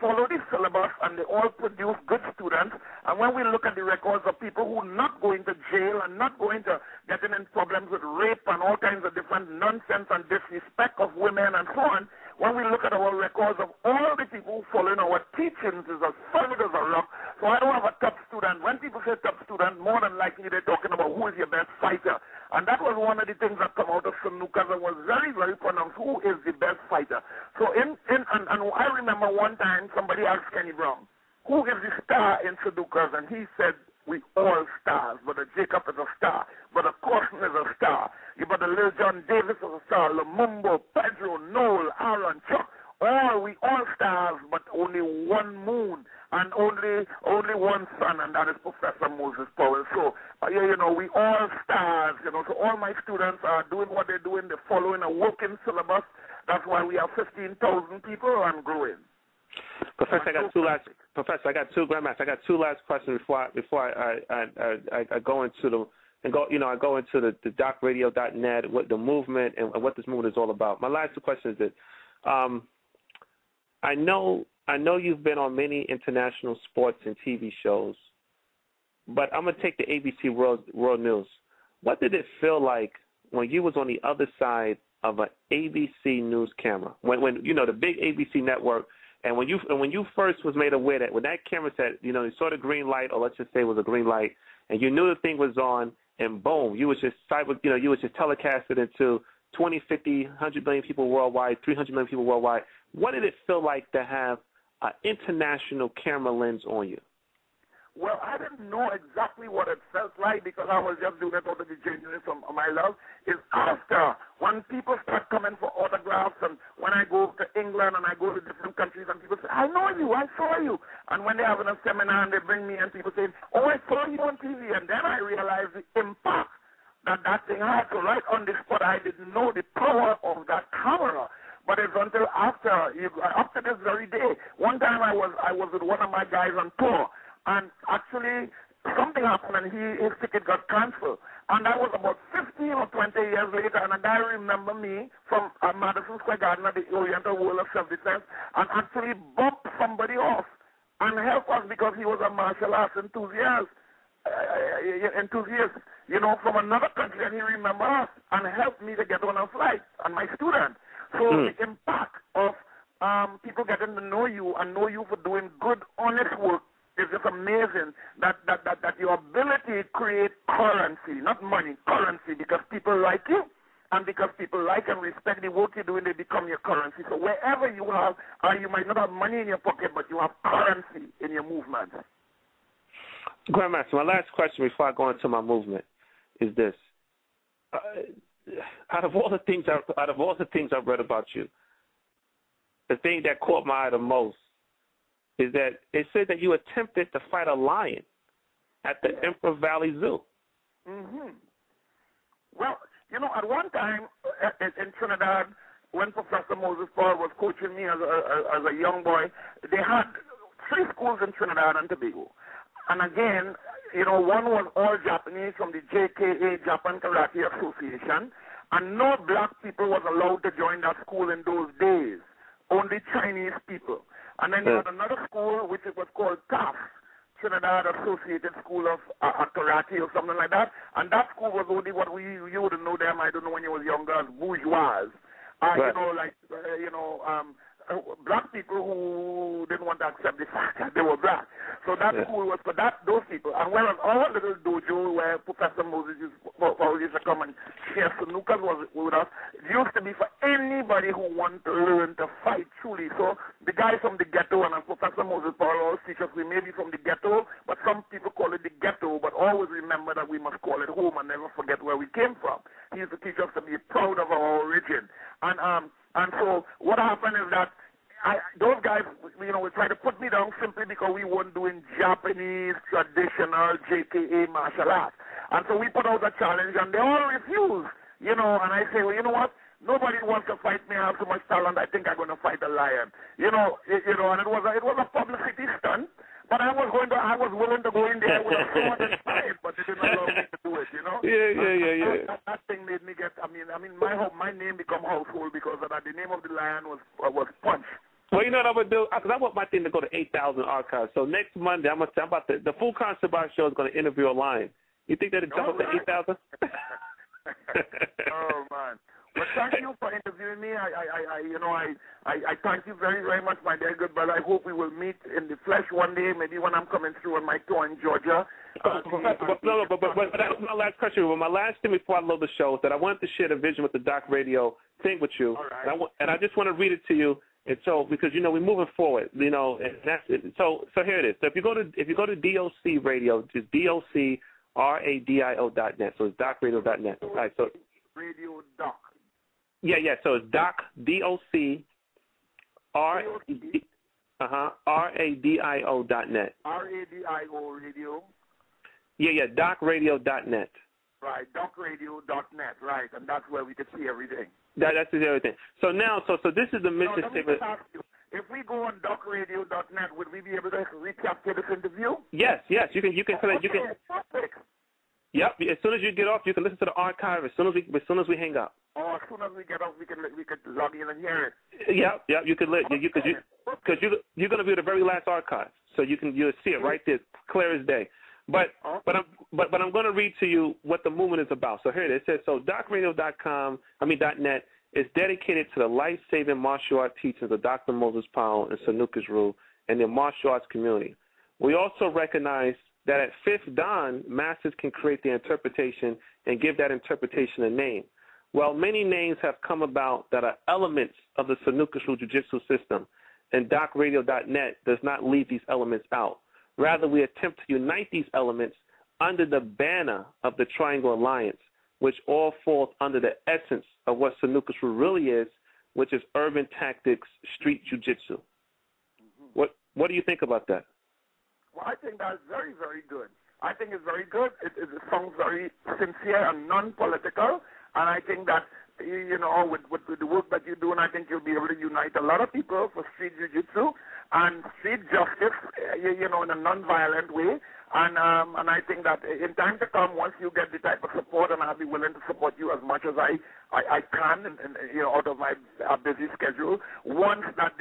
follow the syllabus and they all produce good students. And when we look at the records of people who are not going to jail and not going to getting in problems with rape and all kinds of different nonsense and disrespect of women and so on, when we look at our records of all the people following our teachings, is as solid as a rock. So I don't have a top student. When people say top student, more than likely they're talking about who is your best fighter. And that was one of the things that come out of snooker that was very, very pronounced. Who is the best fighter? So and I remember one time somebody asked Kenny Brown, who is the star in snooker? And he said, we all stars, but Jacob is a star. Vernon Davis was a star, Lumumba, Pedro, Noel, Aaron, Chuck. We all stars, but only one moon and only one sun, and that is Professor Moses Powell. So, we all stars, So all my students are doing what they're doing. They're following a working syllabus. That's why we have 15,000 people and growing. Professor, I got two last questions before I go into I go into the docradio.net, what the movement and what this movement is all about. My last two questions is that I know you've been on many international sports and TV shows, but I'm gonna take the ABC World News. What did it feel like when you was on the other side of an ABC News camera? When the big ABC network, and when you first was made aware that when that camera said, you saw the green light, or let's just say it was a green light, and you knew the thing was on, and boom, you was just telecasted into 20, 50, 100 million people worldwide, 300 million people worldwide. What did it feel like to have an international camera lens on you? Well, I didn't know exactly what it felt like because I was just doing it out of the genuineness of my love. It's after, when people start coming for autographs, and when I go to England and I go to different countries and people say, I know you, I saw you. And when they're having a seminar and they bring me and people say, oh, I saw you on TV. And then I realized the impact that thing had. So right on the spot, I didn't know the power of that camera. But it's until after this very day. One time I was with one of my guys on tour, and actually something happened and his ticket got canceled. And that was about 15 or 20 years later, and a guy remember me from Madison Square Garden at the Oriental World of Self-Defense and actually bumped somebody off and helped us because he was a martial arts enthusiast, from another country, and he remembered us and helped me to get on a flight and my student. So the impact of people getting to know you and know you for doing good, honest work is just amazing. That your ability to create currency, not money, currency, because people like you, and because people like and respect the work you're doing, they become your currency. So wherever you are, you might not have money in your pocket, but you have currency in your movement. Grandmaster, my last question before I go into my movement is this: out of all the things I've read about you, the thing that caught my eye the most is that it said that you attempted to fight a lion at the Emperor Valley Zoo. Mm-hmm. Well, at one time in Trinidad, when Professor Moses Powell was coaching me as a young boy, they had 3 schools in Trinidad and Tobago. And again, one was all Japanese from the JKA, Japan Karate Association, and no black people was allowed to join that school in those days, only Chinese people. And then you had another school which was called TAF, Trinidad Associated School of Karate or something like that, and that school was only what you would know them, I don't know when you were younger, as bourgeois. Black people who didn't want to accept the fact that they were black. So that school was for those people. And whereas our little dojo where Professor Moses used to come and share snooker was with us, it used to be for anybody who wanted to learn to fight truly. So the guys from the ghetto, and Professor Moses Powell always teach us, we may be from the ghetto, but some people call it the ghetto, but always remember that we must call it home and never forget where we came from. He used to teach us to be proud of our origin. And so what happened is that those guys, would try to put me down simply because we weren't doing Japanese traditional JKA martial arts. And so we put out a challenge, and they all refused, and I say, well, you know what? Nobody wants to fight me. I have so much talent. I think I'm going to fight a lion. And it was a publicity stunt. But I was willing to go in there with a sword and fight, but they didn't allow me to do it, Yeah. That thing made me get, my name become household because of that. The name of the lion was Punch. Well, you know what I'm going to do? Because I want my thing to go to 8,000 archives. So next Monday, I'm about the Furqan Shabazz show is going to interview a lion. You think that'll jump up to 8,000? Oh, man. Well, thank you for interviewing me. I thank you very, very much, my dear good brother. I hope we will meet in the flesh one day, maybe when I'm coming through on my tour in Georgia. But that was my last question. Well, my last thing before I load the show is that I wanted to share the vision with the Doc Radio thing with you. Right. And I just want to read it to you. And so, because we're moving forward, and that's it. So here it is. So if you go to DOC Radio, it's DOCRADIO.net. So it's docradio.net. All right. So Radio Doc. Yeah. So it's Doc, D-O-C, RADIO.net. RADIO Radio. Yeah, docradio.net. Right, docradio.net, right, and that's where we can see everything. That's everything. So now, so this is the mission statement. If we go on docradio.net, would we be able to recapture this interview? Yes. You can. Perfect. Yep. As soon as you get off, you can listen to the archive. As soon as we hang up. Oh, as soon as we get off, we could log in and hear it. Yep. You could because you're going to be at the very last archive, so you'll see it right there, clear as day. But I'm going to read to you what the movement is about. So here it is. It says, so .net is dedicated to the life-saving martial art teachings of Dr. Moses Powell and Sanukas Rue and the martial arts community. We also recognize that at Fifth Dan, masters can create the interpretation and give that interpretation a name. Well, many names have come about that are elements of the Sanukas Rue Jiu-Jitsu system, and docradio.net does not leave these elements out. Rather, we attempt to unite these elements under the banner of the Triangle Alliance, which all falls under the essence of what Sanukas Rue really is, which is urban tactics, street jiu-jitsu. What do you think about that? Well, I think that's very, very good. I think it's very good. It sounds very sincere and non-political, and I think that, with the work that you're doing, I think you'll be able to unite a lot of people for street jiu-jitsu and street justice, in a non-violent way. And I think that in time to come, once you get the type of support, and I'll be willing to support you as much as I can, and out of my busy schedule. Once that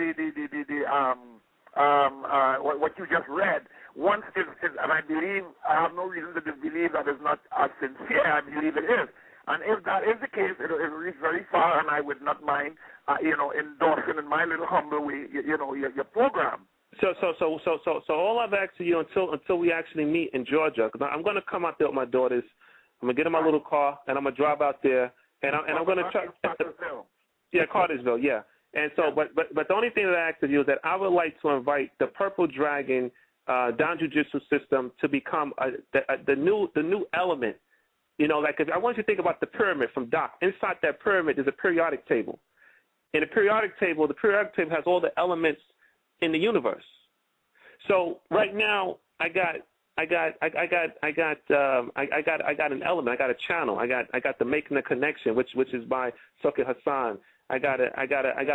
what you just read, once is, and I believe, I have no reason to disbelieve that it's not as sincere. I believe it is. And if that is the case, it'll reach very far, and I would not mind, endorsing in my little humble way, your program. So all I've asked of you until we actually meet in Georgia, because I'm going to come out there with my daughters. I'm going to get in my little car, and I'm going to drive out there, and I'm going to try. Cartersville. Yeah, Cartersville, yeah. And so, but the only thing that I asked of you is that I would like to invite the Purple Dragon Dan Jiu-Jitsu system to become the new element. Like if I want you to think about the pyramid from Doc. Inside that pyramid is a periodic table. In the periodic table has all the elements in the universe. So right now I got an element. I got a channel. I got the Making a Connection, which is by Sukhi Hassan. I got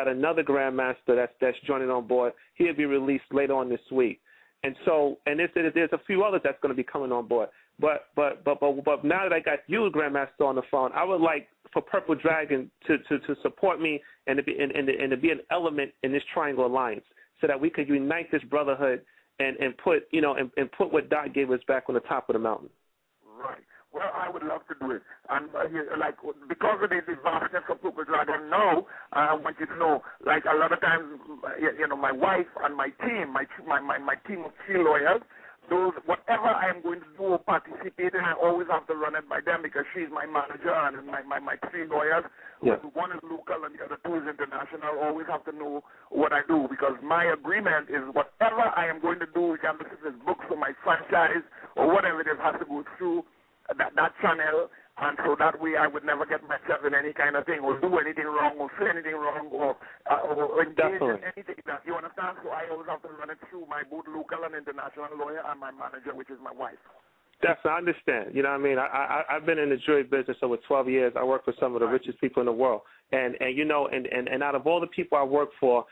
another grandmaster that's joining on board. He'll be released later on this week. And there's a few others that's going to be coming on board. But now that I got you, Grandmaster, on the phone, I would like for Purple Dragon to support me and to be an element in this Triangle Alliance, so that we could unite this brotherhood and put what Doc gave us back on the top of the mountain. Right. Well, I would love to do it. And because of the vastness of Purple Dragon now, I want you to know, like a lot of times, my wife and my team, my team of 3 lawyers, those, whatever I am going to do or participate in, I always have to run it by them, because she's my manager and my 3 lawyers. Yeah. One is local and the other 2 is international. Always have to know what I do, because my agreement is whatever I am going to do, regardless if it's books or my franchise or whatever it is, has to go through that channel, and so that way I would never get myself in any kind of thing or do anything wrong or say anything wrong or engage in anything that, you understand? So I always have to run it through my both local and international lawyer and my manager, which is my wife. Definitely, I understand. You know what I mean? I've been in the jury business over 12 years. I work for some of the richest people in the world. And out of all the people I work for,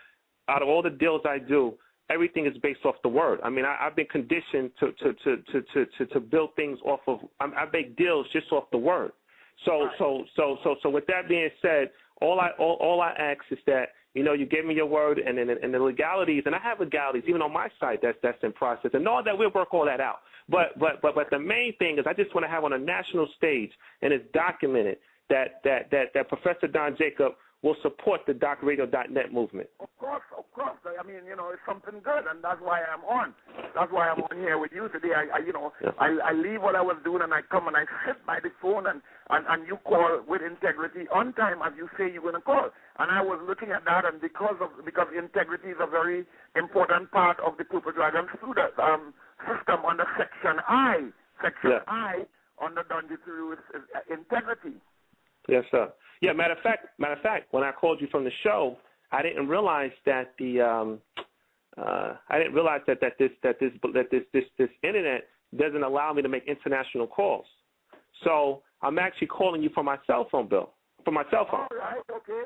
out of all the deals I do, everything is based off the word. I mean, I've been conditioned to build things off of. I make deals just off the word. So with that being said, all I ask is that you gave me your word, and the legalities, and I have legalities even on my side that's in process, and all that we'll work all that out. But the main thing is I just want to have on a national stage, and it's documented that Professor Don Jacob will support the docradio.net movement. Of course. I mean, it's something good, and that's why I'm on. That's why I'm on here with you today. I leave what I was doing, and I come and I sit by the phone, and you call with integrity on time, as you say you're going to call. And I was looking at that, and because integrity is a very important part of the Purple Dragon system under Section I. I under Don Jiu-Jitsu is integrity. Yes, sir. Yeah, matter of fact, when I called you from the show, I didn't realize that this internet doesn't allow me to make international calls. So I'm actually calling you from my cell phone, Bill. From my cell phone. All right, okay.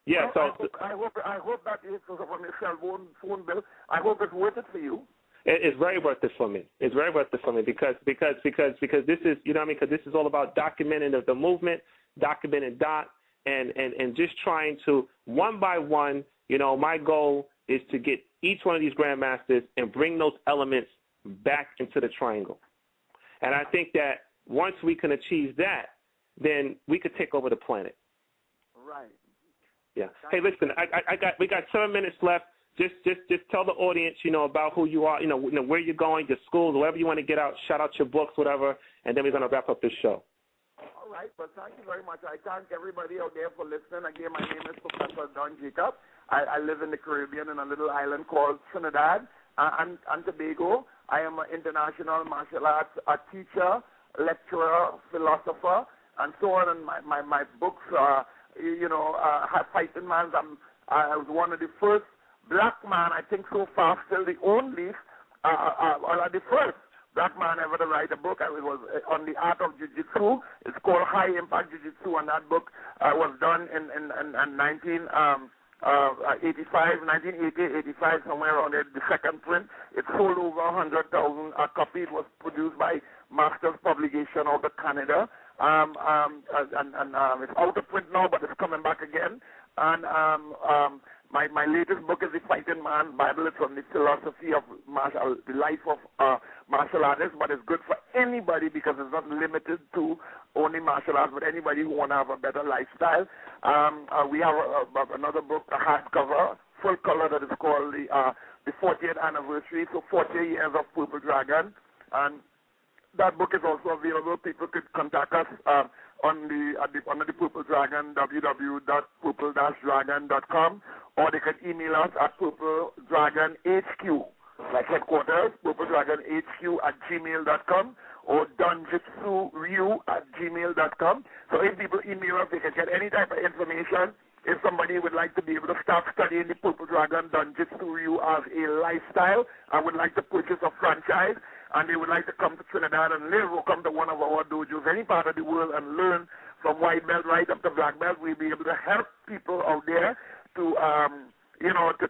Yeah, well, so I hope that is from your cell phone, Bill. I hope it's worth it for you. It's very worth it for me. It's very worth it for me because this is, you know what I mean? Because this is all about documenting the movement, documenting Doc, and just trying to, one by one, you know, my goal is to get each one of these grandmasters and bring those elements back into the triangle. And I think that once we can achieve that, then we could take over the planet. Right. Yeah. Hey, listen, we got 7 minutes left. Just tell the audience, you know, about who you are, you know, where you're going, your schools, wherever you want to get out. Shout out your books, whatever, and then we're going to wrap up this show. All right, but thank you very much. I thank everybody out there for listening. Again, my name is Professor Don Jacob. I live in the Caribbean in a little island called Trinidad and Tobago. I am an international martial arts teacher, lecturer, philosopher, and so on. And my books, have Fighting Mans. I was one of the first black man, I think so far, still the only, the first black man ever to write a book. It was on the art of Jujitsu. It's called High Impact Jujitsu, and that book was done in 1985, somewhere around there, the second print. It sold over 100,000 copies. It was produced by Masters Publication out of Canada. It's out of print now, but it's coming back again. And my latest book is The Fighting Man's Bible. It's on the philosophy of the life of martial artists, but it's good for anybody because it's not limited to only martial arts, but anybody who want to have a better lifestyle. We have another book, a hardcover, full color, that is called the 40th anniversary, so 40 years of Purple Dragon. And that book is also available. People could contact us on the Purple Dragon, www.purple-dragon.com, or they could email us at purpledragonhq, like headquarters, purpledragonhq@gmail.com, or donjitsuryu@gmail.com. So if people email us, they can get any type of information. If somebody would like to be able to start studying the Purple Dragon Donjitsu Ryu as a lifestyle, I would like to purchase a franchise, and they would like to come to Trinidad and live, or come to one of our dojos, any part of the world, and learn from white belt right up to black belt, we'll be able to help people out there to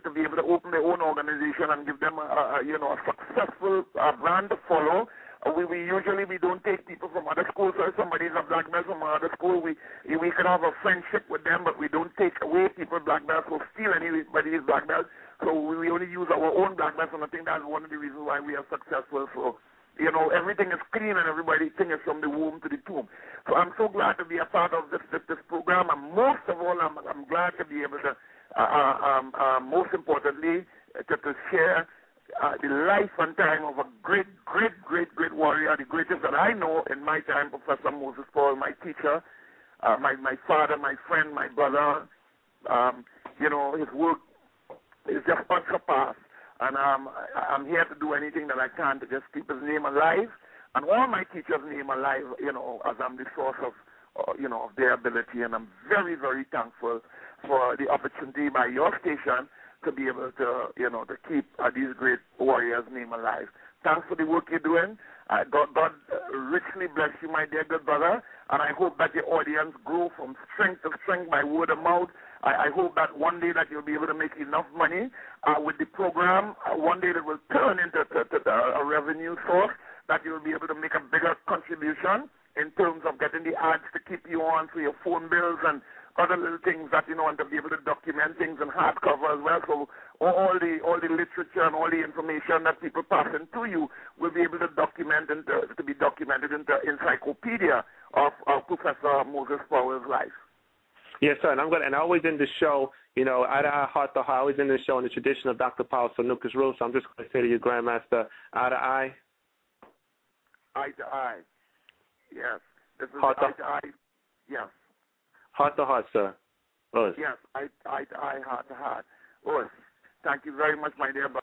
to be able to open their own organization and give them a successful brand to follow. We usually don't take people from other schools. So if somebody's a black belt from another school, we can have a friendship with them, but we don't take away people black belts or steal anybody's black belt. So we only use our own black belts, and I think that's one of the reasons why we are successful. So, everything is clean, and everybody thinks it's from the womb to the tomb. So I'm so glad to be a part of this program, and most of all, I'm glad to be able to, most importantly, to share the life and time of a great warrior, the greatest that I know in my time, Professor Moses Paul, my teacher, my father, my friend, my brother. His work is just unsurpassed, and I'm here to do anything that I can to just keep his name alive, and all my teachers' name alive, as I'm the source of their ability, and I'm very, very thankful for the opportunity by your station to be able to, to keep these great warriors' name alive. Thanks for the work you're doing. God richly bless you, my dear good brother, and I hope that your audience grow from strength to strength by word of mouth. I hope that one day that you'll be able to make enough money with the program, one day that will turn into a revenue source, that you'll be able to make a bigger contribution in terms of getting the ads to keep you on for your phone bills and other little things that, and to be able to document things in hardcover as well. So all the literature and all the information that people pass into you will be able to to be documented into encyclopedia of Professor Moses Powell's life. Yes, sir. And I always end the show, eye to eye, heart to heart. I always end the show in the tradition of Dr. Powell Sanukas rules. So I'm just going to say to you, Grandmaster, eye to eye. Eye to eye. Yes. This is heart eye to eye. Yes. Heart to heart, sir. Us. Yes, eye to eye, heart to heart. Us. Thank you very much, my dear brother.